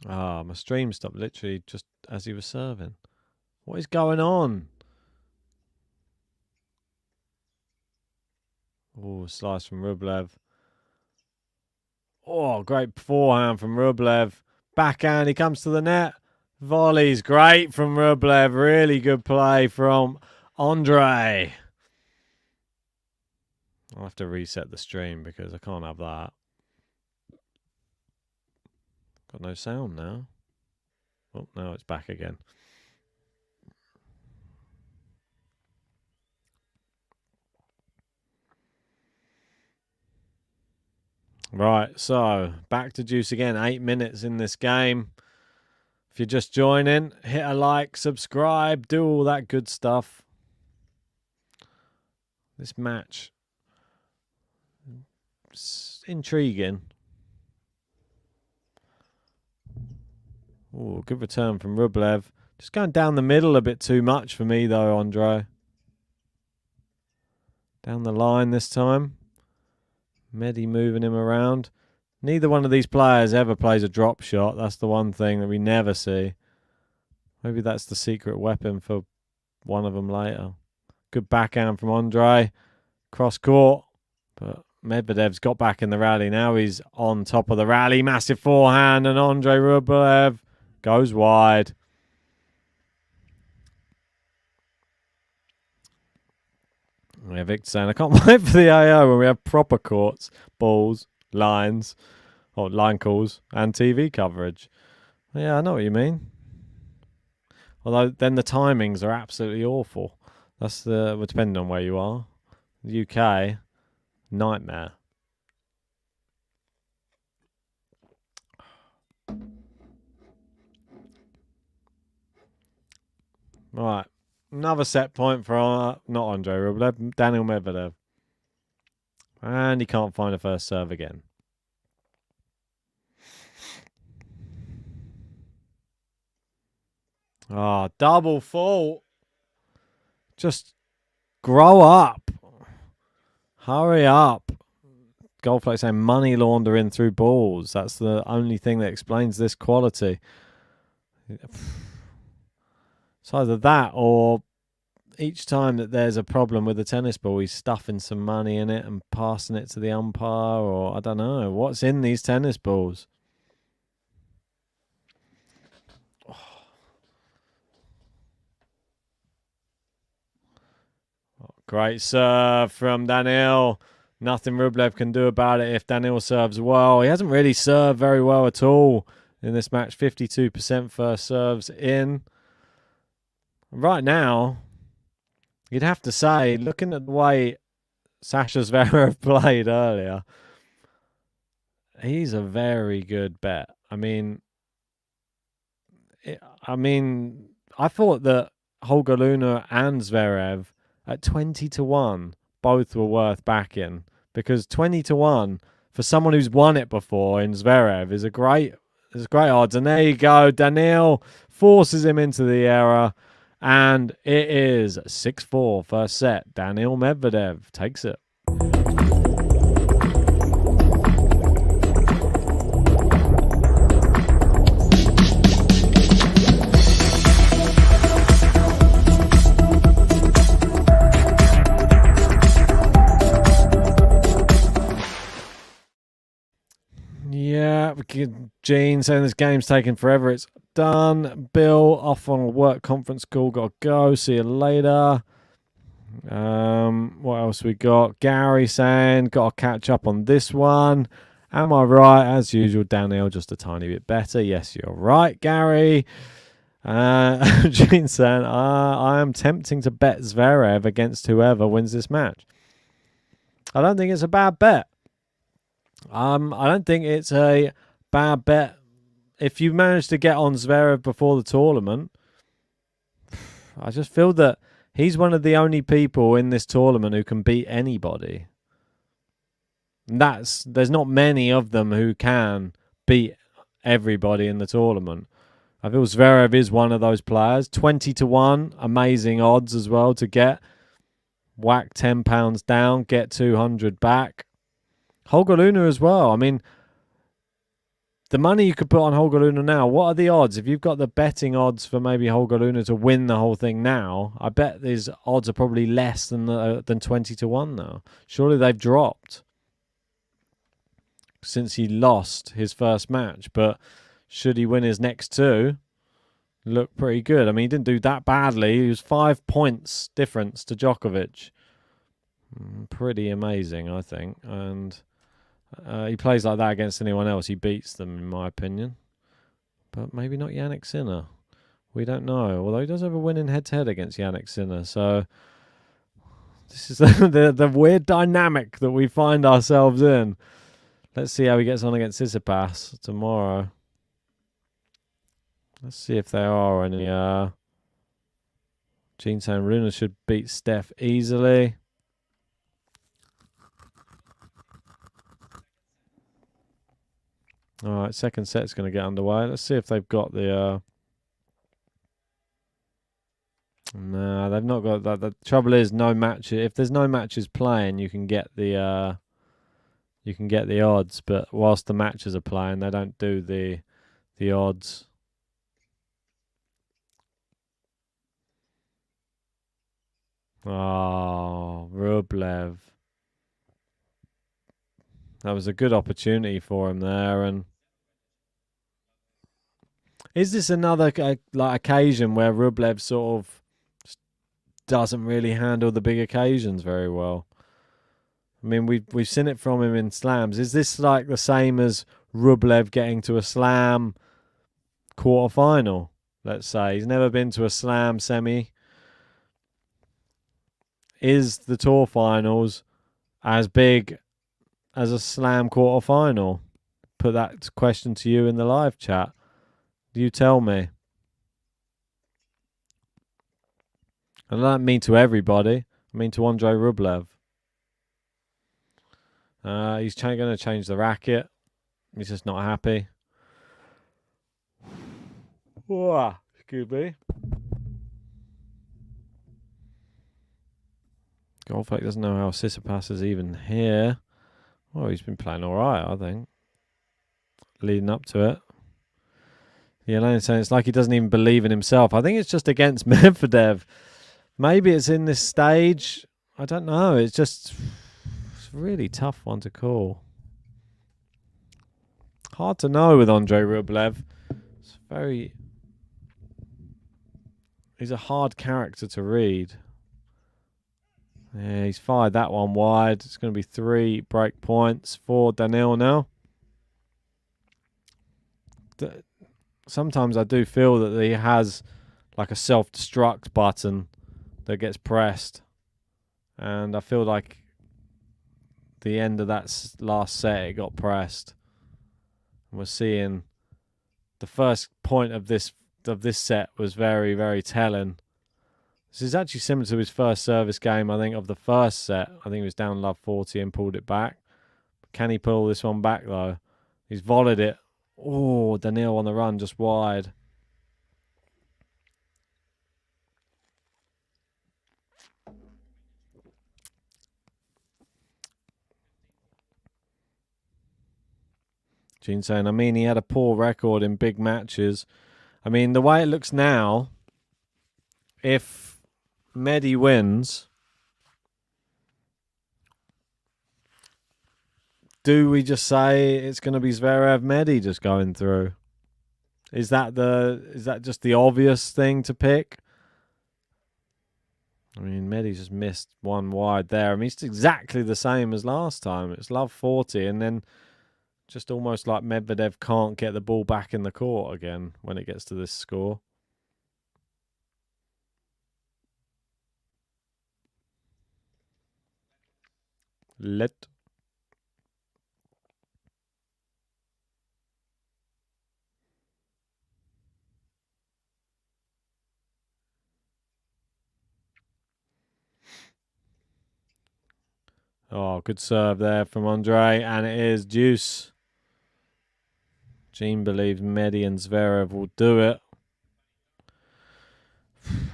Ah, my stream stopped literally just as he was serving. What is going on? Oh, slice from Rublev. Oh, great forehand from Rublev. Backhand, he comes to the net. Volleys, great from Rublev. Really good play from Andrey. I'll have to reset the stream because I can't have that. Got no sound now. Oh, no, it's back again. Right, so back to juice again. 8 minutes in this game. If you're just joining, hit a like, subscribe, do all that good stuff. This match is intriguing. Oh, good return from Rublev. Just going down the middle a bit too much for me, though, Andrey. Down the line this time. Medi moving him around. Neither one of these players ever plays a drop shot. That's the one thing that we never see. Maybe that's the secret weapon for one of them later. Good backhand from Andrey. Cross court. But Medvedev's got back in the rally. Now he's on top of the rally. Massive forehand. And Andrey Rublev goes wide. Yeah, Victor saying, I can't wait for the AO when we have proper courts, balls, lines, or line calls, and TV coverage. Yeah, I know what you mean. Although then the timings are absolutely awful. That's the, well, depending on where you are. The UK, nightmare. Right. Another set point for, not Andrey Rublev, Daniil Medvedev. And he can't find a first serve again. Ah, double fault. Just grow up. Hurry up. Golf like saying money laundering through balls. That's the only thing that explains this quality. It's either that or each time that there's a problem with the tennis ball, he's stuffing some money in it and passing it to the umpire, or I don't know. What's in these tennis balls? Oh. Great serve from Daniil. Nothing Rublev can do about it if Daniil serves well. He hasn't really served very well at all in this match. 52% first serves in. Right now, you'd have to say, looking at the way Sasha Zverev played earlier, he's a very good bet. I mean, I thought that Holger Luna and Zverev at 20-1 both were worth backing, because 20-1 for someone who's won it before in Zverev is great odds. And there you go, Daniil forces him into the error. And it is 6-4 first set. Daniil Medvedev takes it. Yeah, Gene saying this game's taking forever. It's done. Bill off on a work conference call. Got to go. See you later. What else we got? Gary saying got to catch up on this one. Am I right? As usual, Daniil just a tiny bit better. Yes, you're right, Gary. Gene saying I am tempting to bet Zverev against whoever wins this match. I don't think it's a bad bet. I don't think it's a bad bet. If you manage to get on Zverev before the tournament, I just feel that he's one of the only people in this tournament who can beat anybody. There's not many of them who can beat everybody in the tournament. I feel Zverev is one of those players. 20-1, amazing odds as well to get. Whack £10 down, get 200 back. Holger Rune as well. I mean, the money you could put on Holger Rune now, what are the odds? If you've got the betting odds for maybe Holger Rune to win the whole thing now, I bet these odds are probably less than 20-1 now. Surely they've dropped since he lost his first match. But should he win his next two, look pretty good. I mean, he didn't do that badly. He was 5 points difference to Djokovic. Pretty amazing, I think. And he plays like that against anyone else, he beats them, in my opinion. But maybe not Jannik Sinner. We don't know. Although he does have a winning head-to-head against Jannik Sinner. So this is the weird dynamic that we find ourselves in. Let's see how he gets on against Tsitsipas tomorrow. Let's see if there are any. Gene saying Rune should beat Steph easily. All right, second set's going to get underway. Let's see if they've got the... No, they've not got that. The trouble is, no match. If there's no matches playing, you can get the odds. But whilst the matches are playing, they don't do the odds. Oh, Rublev. That was a good opportunity for him there. And is this another occasion where Rublev sort of doesn't really handle the big occasions very well? I mean, we've seen it from him in slams. Is this like the same as Rublev getting to a slam quarterfinal? Let's say he's never been to a slam semi. Is the tour finals as big as a slam quarterfinal? Put that question to you in the live chat. You tell me. I don't mean to everybody. I mean to Andrey Rublev. He's going to change the racket. He's just not happy. Whoa, excuse me. Golfake doesn't know how Tsitsipas is even here. Well, he's been playing all right, I think. Leading up to it. Yeah, no, saying it's like he doesn't even believe in himself. I think it's just against Medvedev. Maybe it's in this stage. I don't know. It's a really tough one to call. Hard to know with Andrey Rublev. He's a hard character to read. Yeah, he's fired that one wide. It's going to be 3 break points for Daniil now. Sometimes I do feel that he has like a self-destruct button that gets pressed. And I feel like the end of that last set, it got pressed. And we're seeing the first point of this set was very, very telling. This is actually similar to his first service game, I think, of the first set. I think he was down love 40 and pulled it back. Can he pull this one back, though? He's volleyed it. Oh, Daniil on the run, just wide. Gene saying, I mean, he had a poor record in big matches. I mean, the way it looks now, if Medi wins, do we just say it's going to be Zverev Medi just going through? Is that just the obvious thing to pick? I mean, Medi's just missed one wide there. I mean, it's exactly the same as last time. It's love 40, and then just almost like Medvedev can't get the ball back in the court again when it gets to this score. Oh, good serve there from Andrey, and it is deuce. Gene believes Medi and Zverev will do it.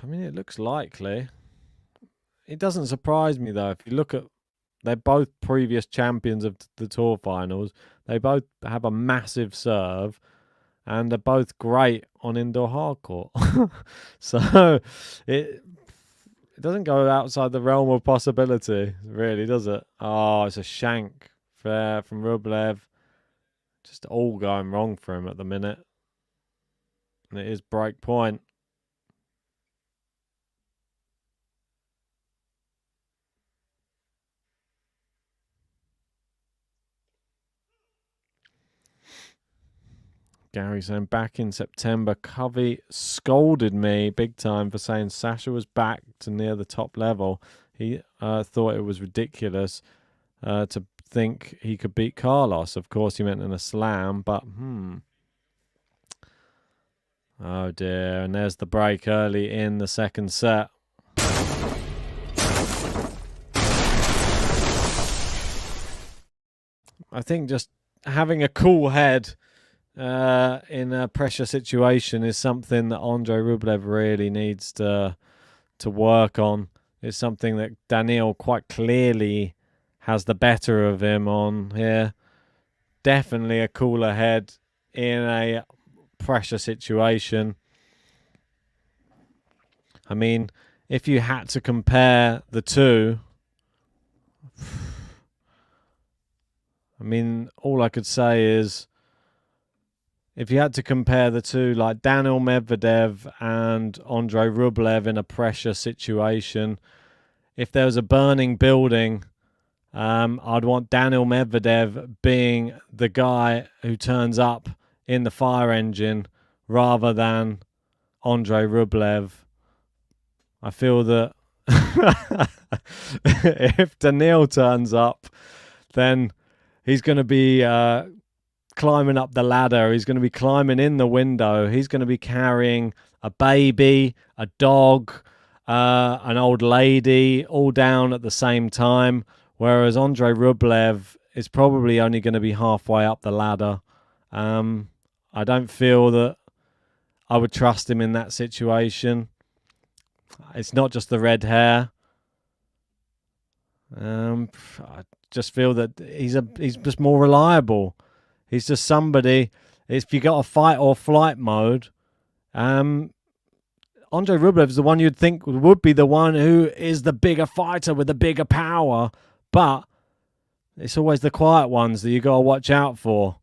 I mean, it looks likely. It doesn't surprise me, though. If you look at, they're both previous champions of the Tour Finals. They both have a massive serve, and they're both great on indoor hardcourt. So it doesn't go outside the realm of possibility, really, does it? Oh, it's a shank fair from Rublev. Just all going wrong for him at the minute. And it is break point. Gary saying, back in September, Covey scolded me big time for saying Sasha was back to near the top level. He thought it was ridiculous to think he could beat Carlos. Of course, he meant in a slam, but oh dear. And there's the break early in the second set. I think just having a cool head in a pressure situation is something that Andrey Rublev really needs to work on. It's something that Daniil quite clearly has the better of him on here. Definitely a cooler head in a pressure situation. I mean, if you had to compare the two, I mean, all I could say is, if you had to compare the two, like Daniil Medvedev and Andrey Rublev in a pressure situation, if there was a burning building, I'd want Daniil Medvedev being the guy who turns up in the fire engine rather than Andrey Rublev. I feel that if Daniil turns up, then he's going to be climbing up the ladder. He's going to be climbing in the window. He's going to be carrying a baby, a dog, an old lady, all down at the same time. Whereas Andrey Rublev is probably only going to be halfway up the ladder. I don't feel that I would trust him in that situation. It's not just the red hair. I just feel that he's just more reliable. He's just somebody. If you got a fight or flight mode, Andrey Rublev is the one you'd think would be the one who is the bigger fighter with the bigger power, but it's always the quiet ones that you got to watch out for.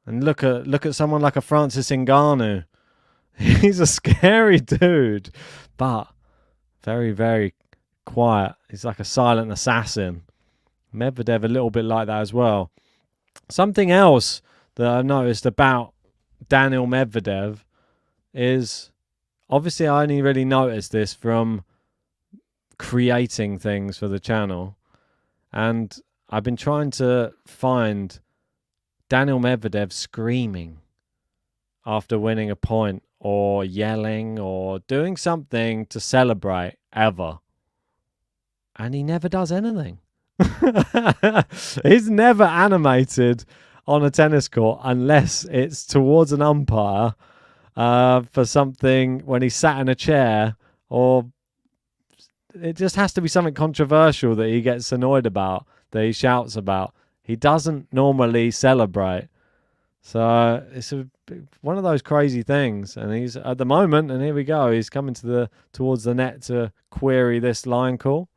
And look at someone like a Francis Ngannou. He's a scary dude, but very, very quiet. He's like a silent assassin. Medvedev a little bit like that as well. Something else that I've noticed about Daniil Medvedev is, obviously I only really noticed this from creating things for the channel, and I've been trying to find Daniil Medvedev screaming after winning a point, or yelling, or doing something to celebrate ever. And he never does anything. He's never animated on a tennis court unless it's towards an umpire for something when he's sat in a chair, or it just has to be something controversial that he gets annoyed about, that he shouts about. He doesn't normally celebrate. So it's one of those crazy things. And he's at the moment, and here we go, he's coming towards the net to query this line call.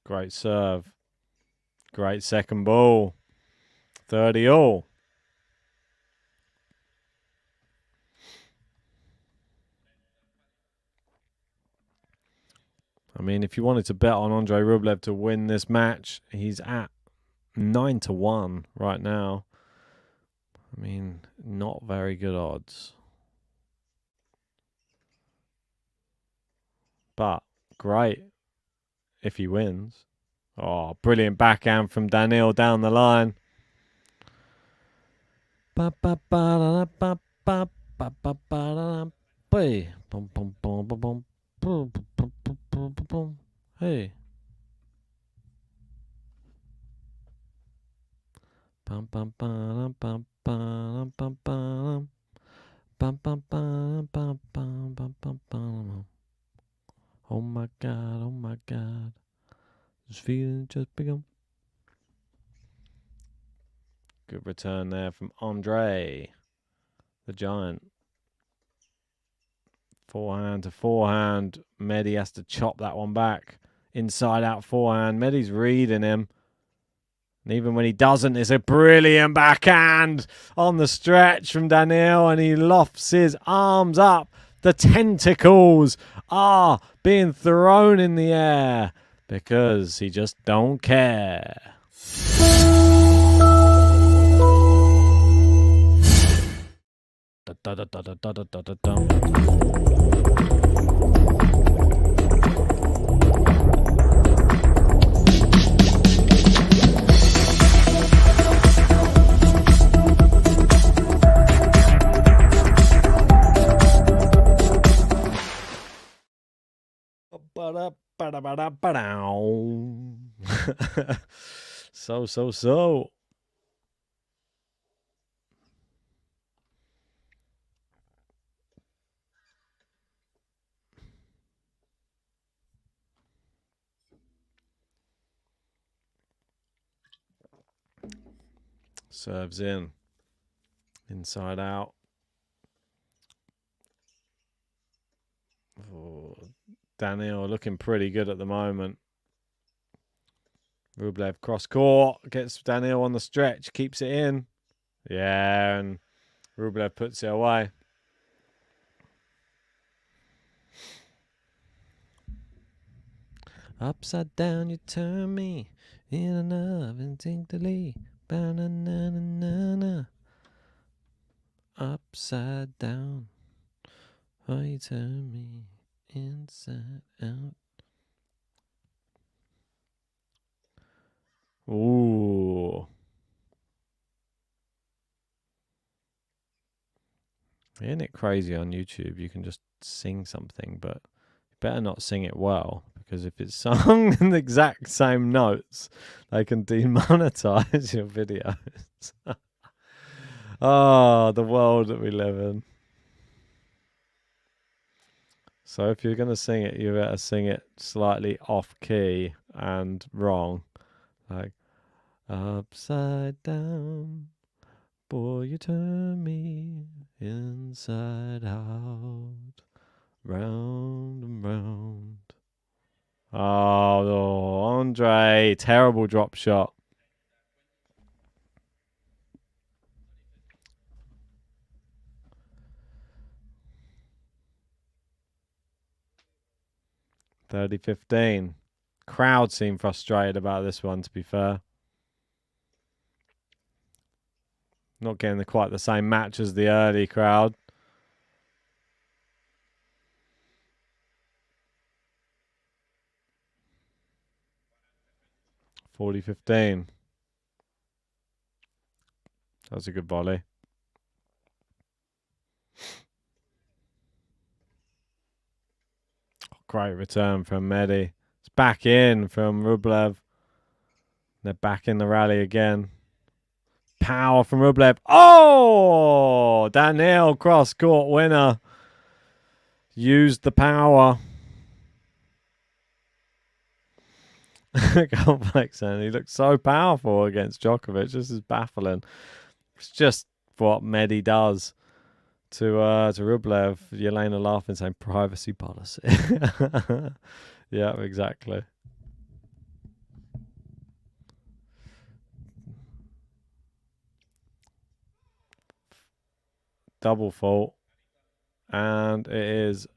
Great serve. Great second ball. 30 all. I mean, if you wanted to bet on Andrey Rublev to win this match, he's at 9-1 right now. I mean, not very good odds. But great if he wins. Oh, brilliant backhand from Daniil down the line. Ba ba ba da ba ba ba ba ba da ba. Bum bum bum bum bum. Boom bum bum bum bum bum. Hey. Bum bum bum bum bum bum bum. Bum bum bum bum bum bum bum bum. Oh my god, oh my god. This feeling just begun. Good return there from Andrey, the giant. Forehand to forehand. Medi has to chop that one back. Inside out forehand. Medi's reading him. And even when he doesn't, it's a brilliant backhand on the stretch from Daniil, and he lofts his arms up. The tentacles are being thrown in the air because he just don't care. So. Serves in. Inside out. Oh, Daniil looking pretty good at the moment. Rublev cross court. Gets Daniil on the stretch. Keeps it in. Yeah, and Rublev puts it away. Upside down you turn me in and of instinctively. Ba-na-na-na-na-na. Upside down. Oh, you turn me inside out. Ooh. Isn't it crazy on YouTube? You can just sing something, but you better not sing it well, because if it's sung in the exact same notes, they can demonetize your videos. Oh, the world that we live in. So if you're going to sing it, you better sing it slightly off key and wrong. Like, upside down, boy, you turn me inside out, round and round. Oh, Andrey, terrible drop shot. (30-15). Crowd seem frustrated about this one, to be fair. Not getting quite the same match as the early crowd. (40-15). That was a good volley. Great return from Medi. It's back in from Rublev. They're back in the rally again. Power from Rublev. Oh! Daniil cross-court winner. Used the power. Complex, and he looked so powerful against Djokovic. This is baffling. It's just what Medi does to Rublev. Yelena laughing, saying privacy policy. Yeah, exactly. Double fault, and it is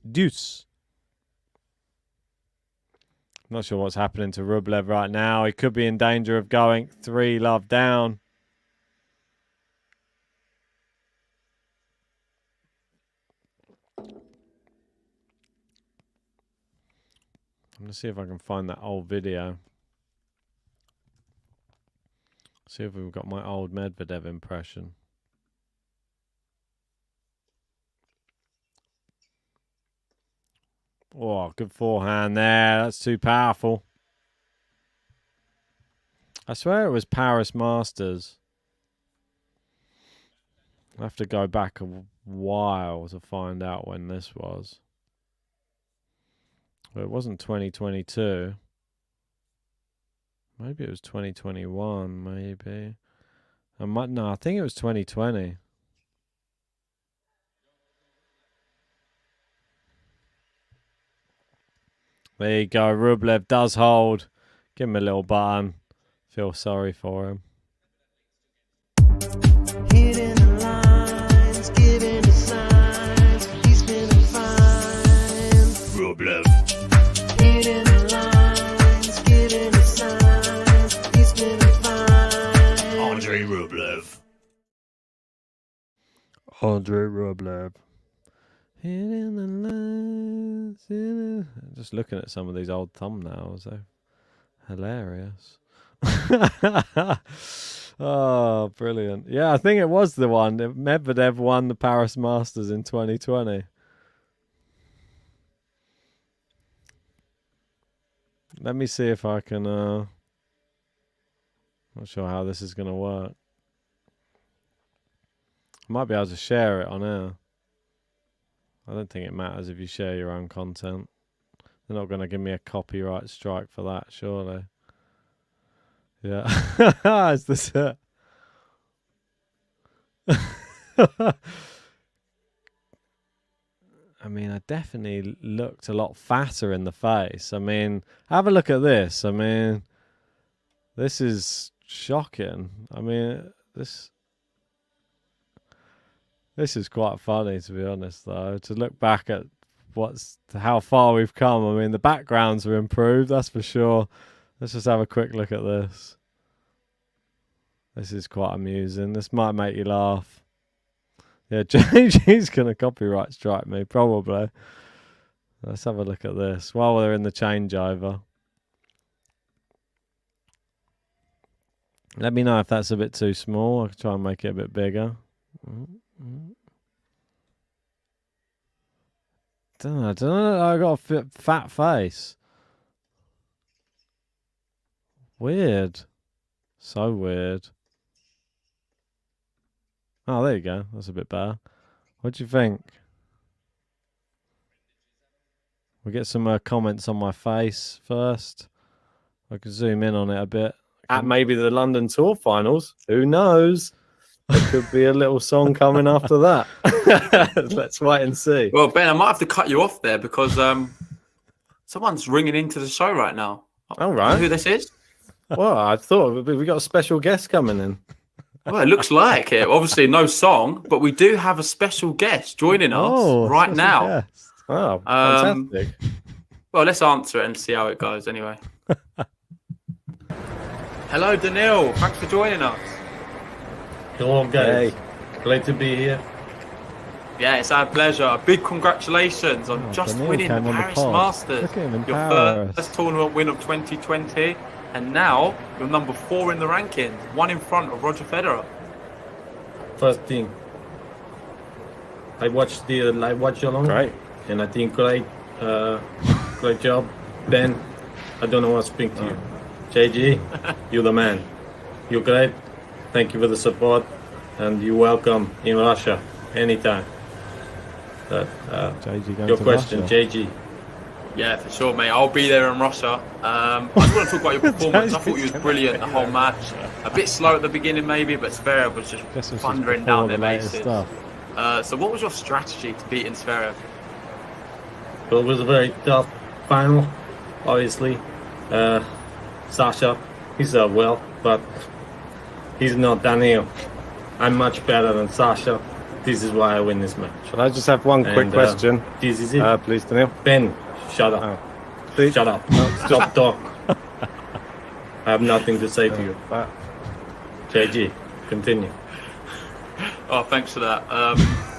deuce. Not sure what's happening to Rublev right now. He could be in danger of going 3-love down. I'm going to see if I can find that old video. See if we've got my old Medvedev impression. Oh, good forehand there. That's too powerful. I swear it was Paris Masters. I have to go back a while to find out when this was. Well, it wasn't 2022. Maybe it was 2021, maybe. No, I think it was 2020. There you go. Rublev does hold. Give him a little button. Feel sorry for him. Hitting the lines, giving the signs. He's feeling fine. Rublev. Hitting the lines, giving the signs. He's feeling fine. Andrey Rublev. Andrey Rublev. Hitting the lines. Just looking at some of these old thumbnails, they're hilarious. Oh, brilliant. Yeah, I think it was the one. Medvedev won the Paris Masters in 2020. Let me see if I can... not sure how this is going to work. I might be able to share it on air. I don't think it matters if you share your own content. They're not going to give me a copyright strike for that, surely. Yeah. Is this it? I mean, I definitely looked a lot fatter in the face. I mean, have a look at this. I mean, this is shocking. I mean, this is quite funny, to be honest, though, to look back at how far we've come. I mean, the backgrounds are improved, that's for sure. Let's just have a quick look at this. This is quite amusing. This might make you laugh. Yeah, JG's going to copyright strike me, probably. Let's have a look at this while we're in the changeover. Let me know if that's a bit too small. I can try and make it a bit bigger. I don't know. I got a fat face. Weird. So weird. Oh, there you go. That's a bit better. What do you think? We get some comments on my face first. I can zoom in on it a bit. At maybe the London Tour Finals. Who knows? There could be a little song coming after that. Let's wait and see. Well, Ben, I might have to cut you off there because someone's ringing into the show right now. All right. You know who this is? Well, I thought we got a special guest coming in. Well, it looks like it. Obviously, no song, but we do have a special guest joining us right now. Guest. Oh, fantastic. Well, let's answer it and see how it goes anyway. Hello, Daniil. Thanks for joining us. Hello, guys. Hey. Glad to be here. Yeah, it's our pleasure. A big congratulations on just Daniil winning the came on the Paris pod. Masters. Look at him in Your Paris. first tournament win of 2020. And now you're number 4 in the rankings, 1 in front of Roger Federer. First thing, I watched the live Watchalong. Great. And I think great job. Ben, I don't know what to speak to you. JG, you're the man. You're great. Thank you for the support. And you're welcome in Russia anytime. But, JG going your to question, Russia. JG. Yeah, for sure, mate. I'll be there in Russia. I just want to talk about your performance. I thought you was brilliant the whole match. A bit slow at the beginning, maybe, but Zverev was just thundering down their bases. So what was your strategy to beating Zverev? Well, it was a very tough final, obviously. Sasha, he's well, but he's not Daniil. I'm much better than Sasha. This is why I win this match. Should I just have one quick question? This is it. Please, Daniil. Ben, shut up. Please. Shut up. Stop talk. I have nothing to say to you. JG, continue. Oh, thanks for that.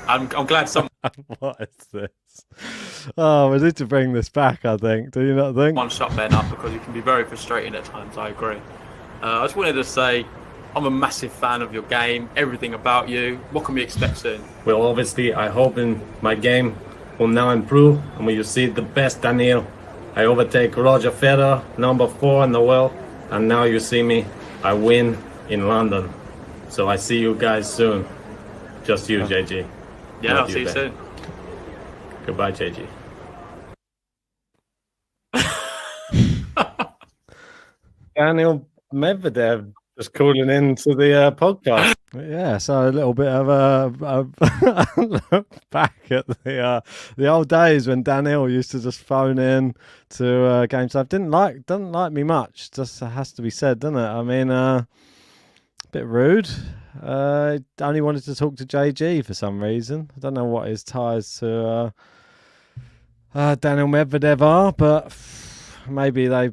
I'm glad someone What is this? Oh, we need to bring this back, I think. Do you not think? shut Ben up because it can be very frustrating at times. I agree. I just wanted to say I'm a massive fan of your game, everything about you. What can we expect soon? Well, obviously, I hope in my game will now improve, and when you see the best Daniil, I overtake Roger Federer, number 4 in the world, and now you see me, I win in London. So I see you guys soon. Just you, JG. Yeah, Not I'll see you Ben. soon. Goodbye, JG. Daniil Medvedev just calling into the podcast. Yeah, so a little bit of a look back at the old days when Daniil used to just phone in to games. Doesn't like me much. Just has to be said, doesn't it? I mean, bit rude. Only wanted to talk to JG for some reason. I don't know what his ties to Daniil Medvedev are, but maybe they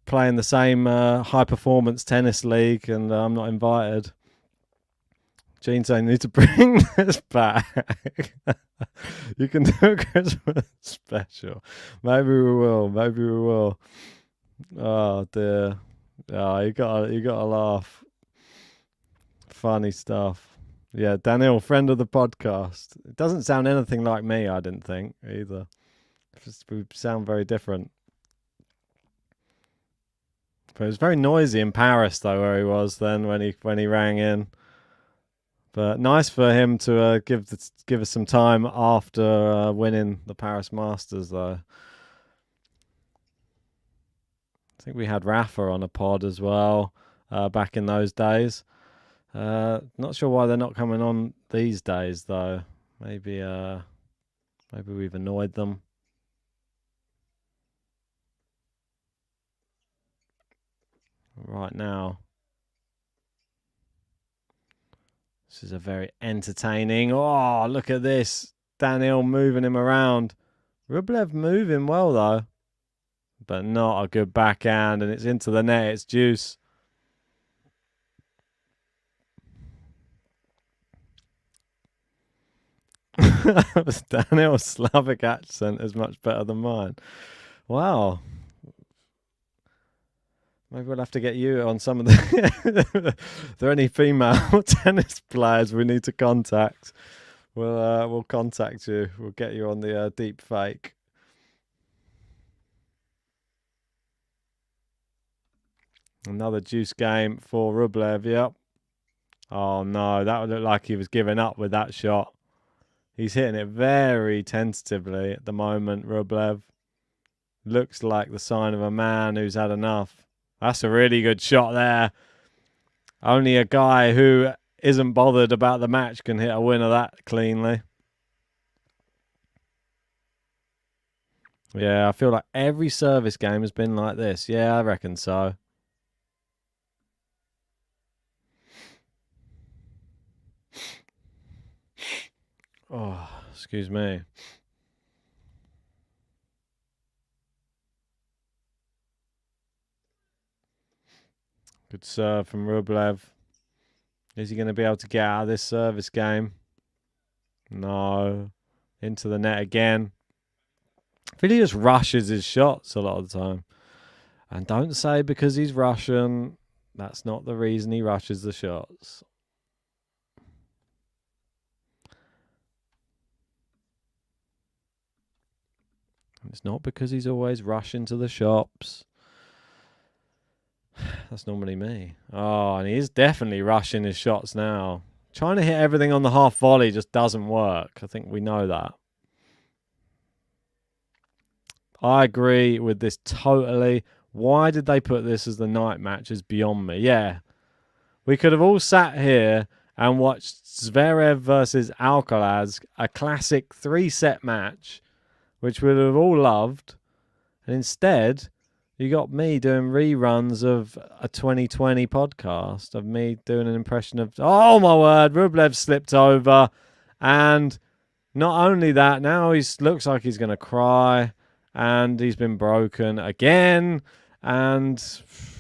play in the same high performance tennis league, and I'm not invited. Gene saying, need to bring this back. You can do a Christmas special. Maybe we will. Oh dear. Oh, you gotta laugh. Funny stuff. Yeah, Daniil, friend of the podcast. It doesn't sound anything like me, I didn't think, either. We sound very different. But it was very noisy in Paris, though, where he was then when he rang in. But nice for him to give us some time after winning the Paris Masters, though. I think we had Rafa on a pod as well back in those days. Not sure why they're not coming on these days, though. Maybe we've annoyed them. Right now. This is a very entertaining. Oh, look at this. Daniil moving him around. Rublev moving well, though. But not a good backhand, and it's into the net. It's juice. Daniil's Slavic accent is much better than mine. Wow. Maybe we'll have to get you on some of the... Are there any female tennis players we need to contact? We'll contact you. We'll get you on the deep fake. Another juice game for Rublev, yep. Oh no, that would look like he was giving up with that shot. He's hitting it very tentatively at the moment, Rublev. Looks like the sign of a man who's had enough. That's a really good shot there. Only a guy who isn't bothered about the match can hit a winner that cleanly. Yeah, I feel like every service game has been like this. Yeah, I reckon so. Oh, excuse me. Good serve from Rublev. Is he going to be able to get out of this service game? No. Into the net again. I feel he just rushes his shots a lot of the time. And don't say because he's Russian, that's not the reason he rushes the shots. It's not because he's always rushing to the shops. That's normally me. Oh, and he is definitely rushing his shots now. Trying to hit everything on the half volley just doesn't work. I think we know that. I agree with this totally. Why did they put this as the night match is beyond me. Yeah. We could have all sat here and watched Zverev versus Alcaraz, a classic 3-set match, which we would have all loved. And instead, you got me doing reruns of a 2020 podcast of me doing an impression of, oh my word, Rublev slipped over. And not only that, now he looks like he's going to cry. And he's been broken again. And,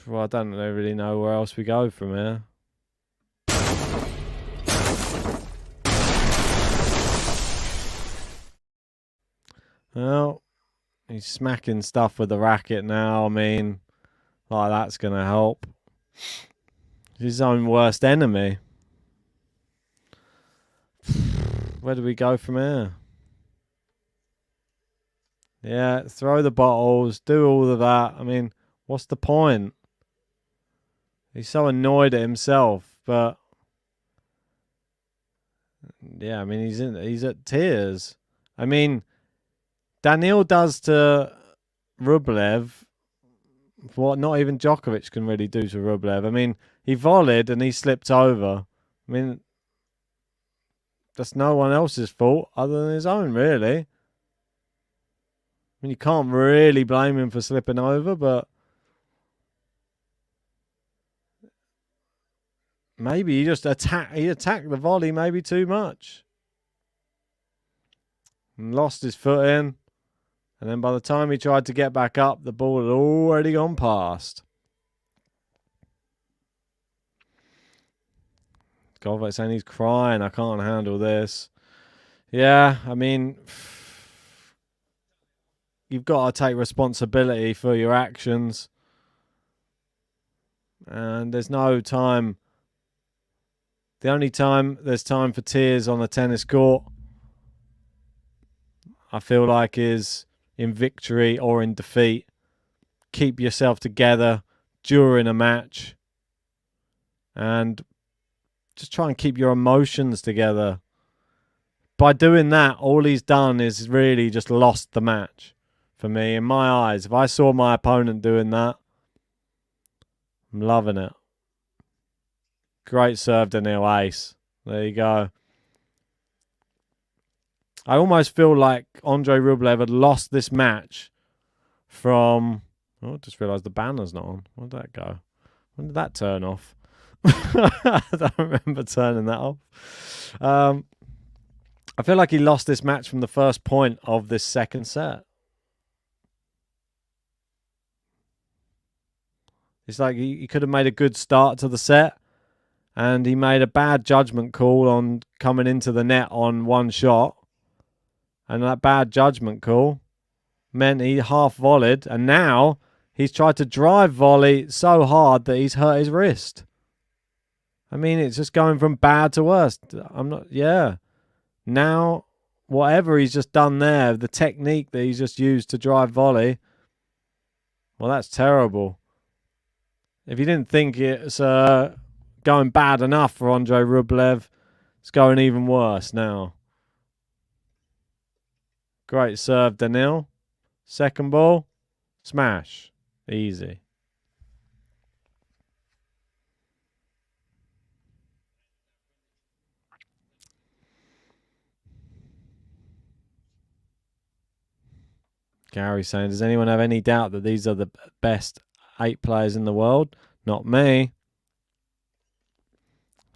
well, I don't really know where else we go from here. Well, he's smacking stuff with the racket now. I mean, like that's going to help. He's his own worst enemy. Where do we go from here? Yeah, throw the bottles, do all of that. I mean, what's the point? He's so annoyed at himself, but yeah, I mean, he's at tears. I mean, Daniil does to Rublev what not even Djokovic can really do to Rublev. I mean, he volleyed and he slipped over. I mean, that's no one else's fault other than his own, really. I mean, you can't really blame him for slipping over, but maybe he just attacked the volley maybe too much. And lost his foot in. And then by the time he tried to get back up, the ball had already gone past. Golf's saying he's crying. I can't handle this. Yeah, I mean, you've got to take responsibility for your actions. And there's no time. The only time there's time for tears on a tennis court, I feel like, is in victory or in defeat. Keep yourself together during a match. And just try and keep your emotions together. By doing that, all he's done is really just lost the match. For me, in my eyes, if I saw my opponent doing that, I'm loving it. Great serve, Daniil, ace. There you go. I almost feel like Andrey Rublev had lost this match from... Oh, I just realised the banner's not on. Where did that go? When did that turn off? I don't remember turning that off. I feel like he lost this match from the first point of this second set. It's like he could have made a good start to the set, and he made a bad judgment call on coming into the net on one shot. And that bad judgment call meant he half volleyed, and now he's tried to drive volley so hard that he's hurt his wrist. I mean, it's just going from bad to worse. Now, whatever he's just done there, the technique that he's just used to drive volley, well, that's terrible. If you didn't think it's going bad enough for Andrey Rublev, it's going even worse now. Great serve, Daniil. Second ball, smash. Easy. Gary saying, does anyone have any doubt that these are the best 8 players in the world? Not me.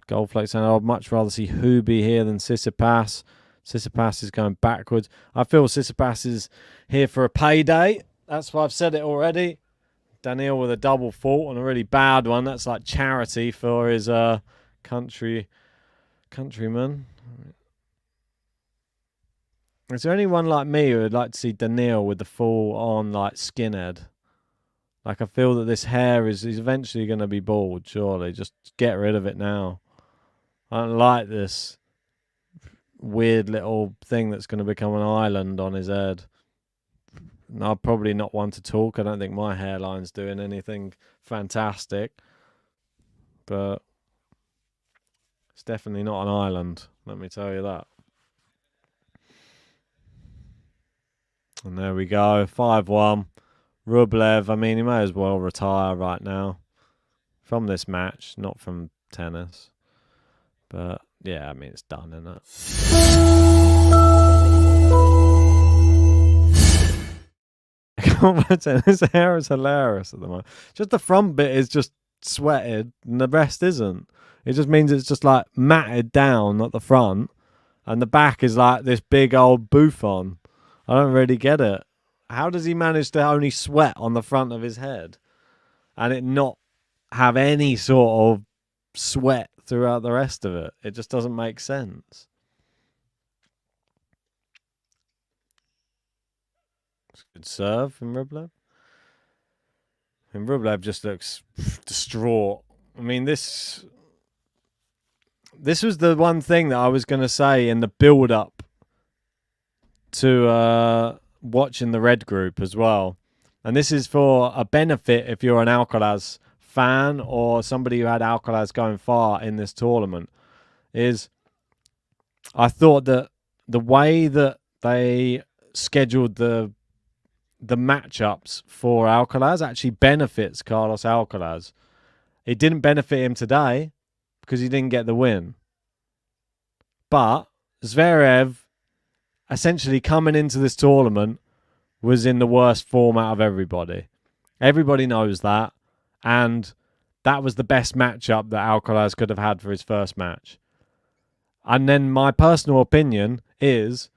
Goldflake saying, I'd much rather see Hubie here than Tsitsipas. Tsitsipas is going backwards. I feel Tsitsipas is here for a payday. That's why I've said it already. Daniil with a double fault and a really bad one. That's like charity for his countryman. Is there anyone like me who would like to see Daniil with the full-on like skinhead? Like, I feel that this hair is eventually going to be bald, surely. Just get rid of it now. I don't like this weird little thing that's going to become an island on his head. And I'm probably not one to talk. I don't think my hairline's doing anything fantastic. But it's definitely not an island, let me tell you that. And there we go, 5-1. Rublev, I mean, he may as well retire right now from this match, not from tennis. But, yeah, I mean, it's done, isn't it? His hair is hilarious at the moment. Just the front bit is just sweated and the rest isn't. It just means it's just like matted down at the front and the back is like this big old bouffon. I don't really get it. How does he manage to only sweat on the front of his head and it not have any sort of sweat throughout the rest of it? It just doesn't make sense. Good serve from Rublev. And Rublev just looks distraught. I mean, this was the one thing that I was going to say in the build-up to watching the red group as well. And this is for a benefit if you're an Alcaraz fan or somebody who had Alcaraz going far in this tournament. Is I thought that the way that they scheduled the matchups for Alcaraz actually benefits Carlos Alcaraz. It didn't benefit him today because he didn't get the win. But Zverev, essentially coming into this tournament, was in the worst form out of everybody. Everybody knows that. And that was the best matchup that Alcaraz could have had for his first match. And then my personal opinion is,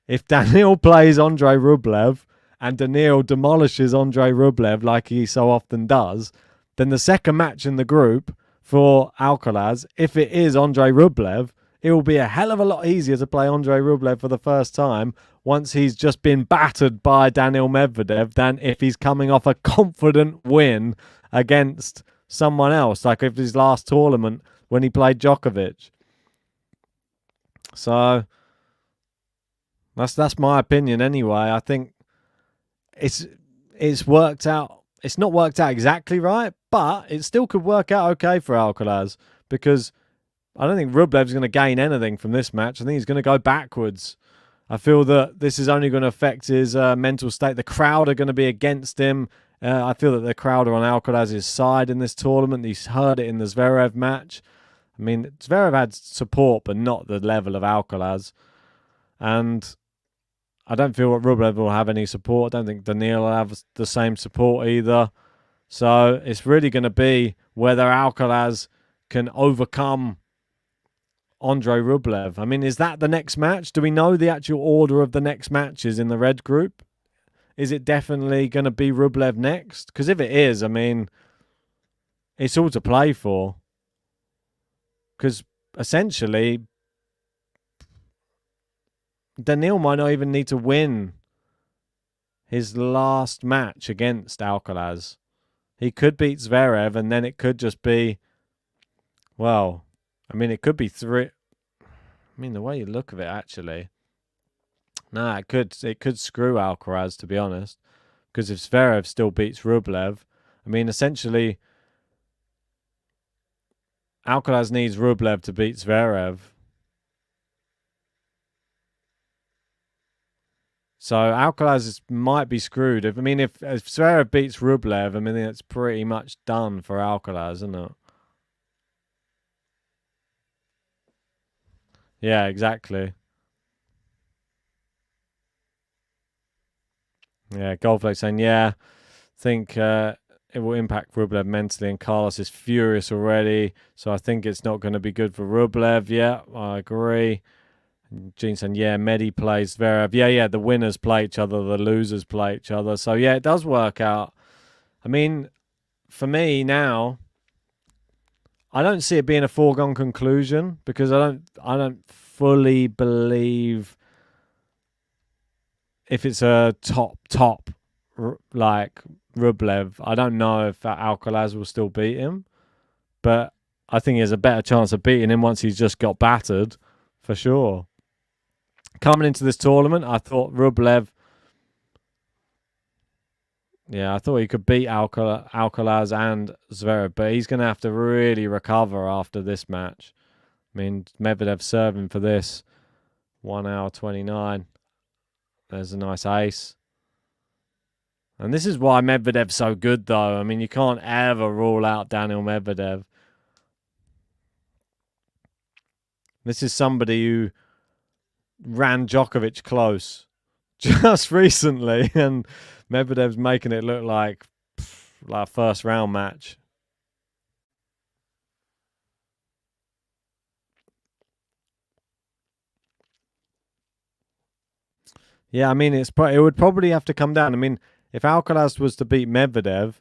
if Daniil plays Andrey Rublev and Daniil demolishes Andrey Rublev like he so often does, then the second match in the group for Alcaraz, if it is Andrey Rublev, it will be a hell of a lot easier to play Andrey Rublev for the first time once he's just been battered by Daniil Medvedev than if he's coming off a confident win against someone else, like if his last tournament when he played Djokovic. So that's my opinion anyway. I think it's worked out. It's not worked out exactly right, but it still could work out okay for Alcaraz because I don't think Rublev's going to gain anything from this match. I think he's going to go backwards. I feel that this is only going to affect his mental state. The crowd are going to be against him. I feel that the crowd are on Alcaraz's side in this tournament. He's heard it in the Zverev match. I mean, Zverev had support, but not the level of Alcaraz. And I don't feel that Rublev will have any support. I don't think Daniil will have the same support either. So it's really going to be whether Alcaraz can overcome Andrey Rublev. I mean, is that the next match? Do we know the actual order of the next matches in the red group? Is it definitely going to be Rublev next? Because if it is, I mean, it's all to play for. Because essentially, Daniil might not even need to win his last match against Alcaraz. He could beat Zverev, and then it could just be, well, I mean, it could be three. I mean, the way you look at it, actually, nah, it could screw Alcaraz, to be honest. Because if Zverev still beats Rublev, I mean, essentially, Alcaraz needs Rublev to beat Zverev. So Alcaraz might be screwed. If Zverev beats Rublev, I mean, it's pretty much done for Alcaraz, isn't it? Yeah, exactly. Yeah, Goldflake saying, yeah, think it will impact Rublev mentally, and Carlos is furious already, so I think it's not going to be good for Rublev. Yeah, I agree. Gene saying, yeah, Medi plays Zverev. Yeah, the winners play each other, the losers play each other. So, yeah, it does work out. I mean, for me now, I don't see it being a foregone conclusion because I don't fully believe if it's a top like Rublev. I don't know if Alcaraz will still beat him, but I think he has a better chance of beating him once he's just got battered, for sure. Coming into this tournament, I thought Rublev, I thought he could beat Alcaraz and Zverev, but he's going to have to really recover after this match. I mean, Medvedev serving for this, 1 hour 29. There's a nice ace. And this is why Medvedev's so good, though. I mean, you can't ever rule out Daniil Medvedev. This is somebody who ran Djokovic close just recently, and Medvedev's making it look like a first round match. Yeah, I mean, it would probably have to come down. I mean, if Alcaraz was to beat Medvedev,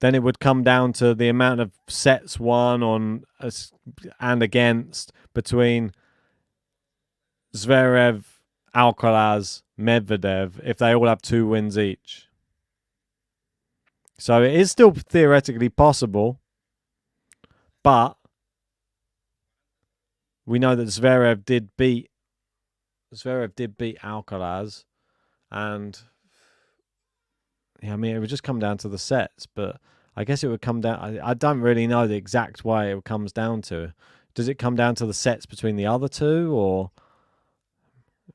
then it would come down to the amount of sets won on and against between Zverev, Alcaraz, Medvedev, if they all have 2 wins each. So it is still theoretically possible, but we know that Zverev did beat Alcaraz, And yeah, I mean, it would just come down to the sets, but I guess it would come down. I don't really know the exact way it comes down to. Does it come down to the sets between the other two, or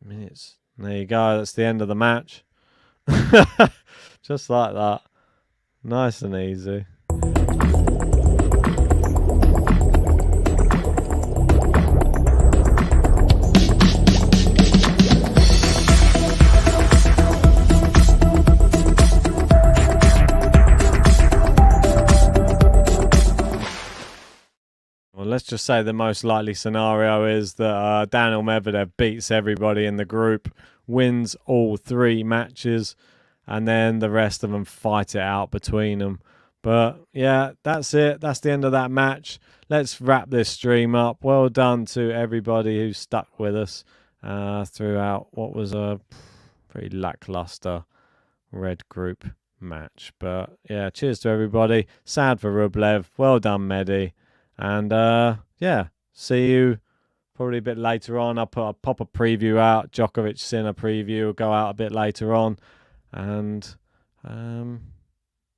minutes? There you go. That's the end of the match. Just like that. Nice and easy. Well, let's just say the most likely scenario is that Daniil Medvedev beats everybody in the group, wins all 3 matches, and then the rest of them fight it out between them. But yeah, that's it. That's the end of that match. Let's wrap this stream up. Well done to everybody who stuck with us throughout what was a pretty lackluster red group match. But yeah, cheers to everybody. Sad for Rublev. Well done, Medi. And yeah, see you probably a bit later on. I'll pop a preview out. Djokovic Sinner preview will go out a bit later on. And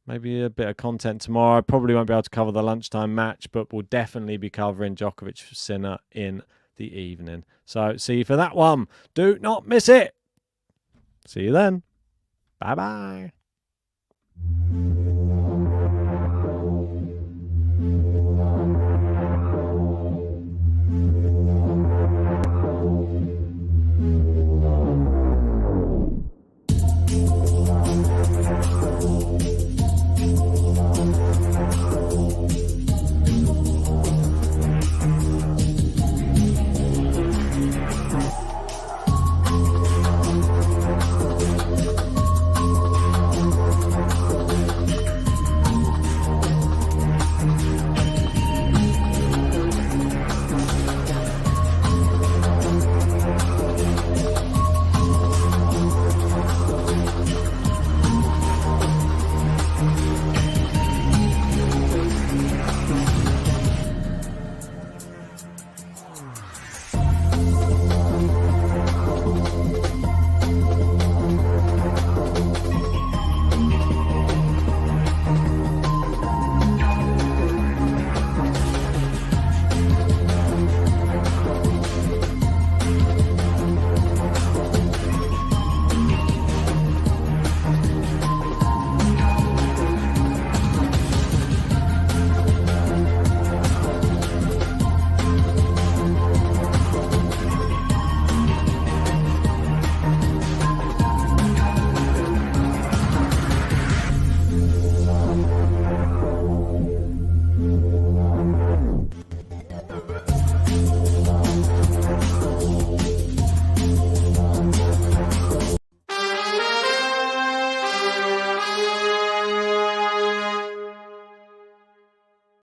maybe a bit of content tomorrow. I probably won't be able to cover the lunchtime match, but we'll definitely be covering Djokovic Sinner in the evening. So see you for that one. Do not miss it. See you then. Bye-bye.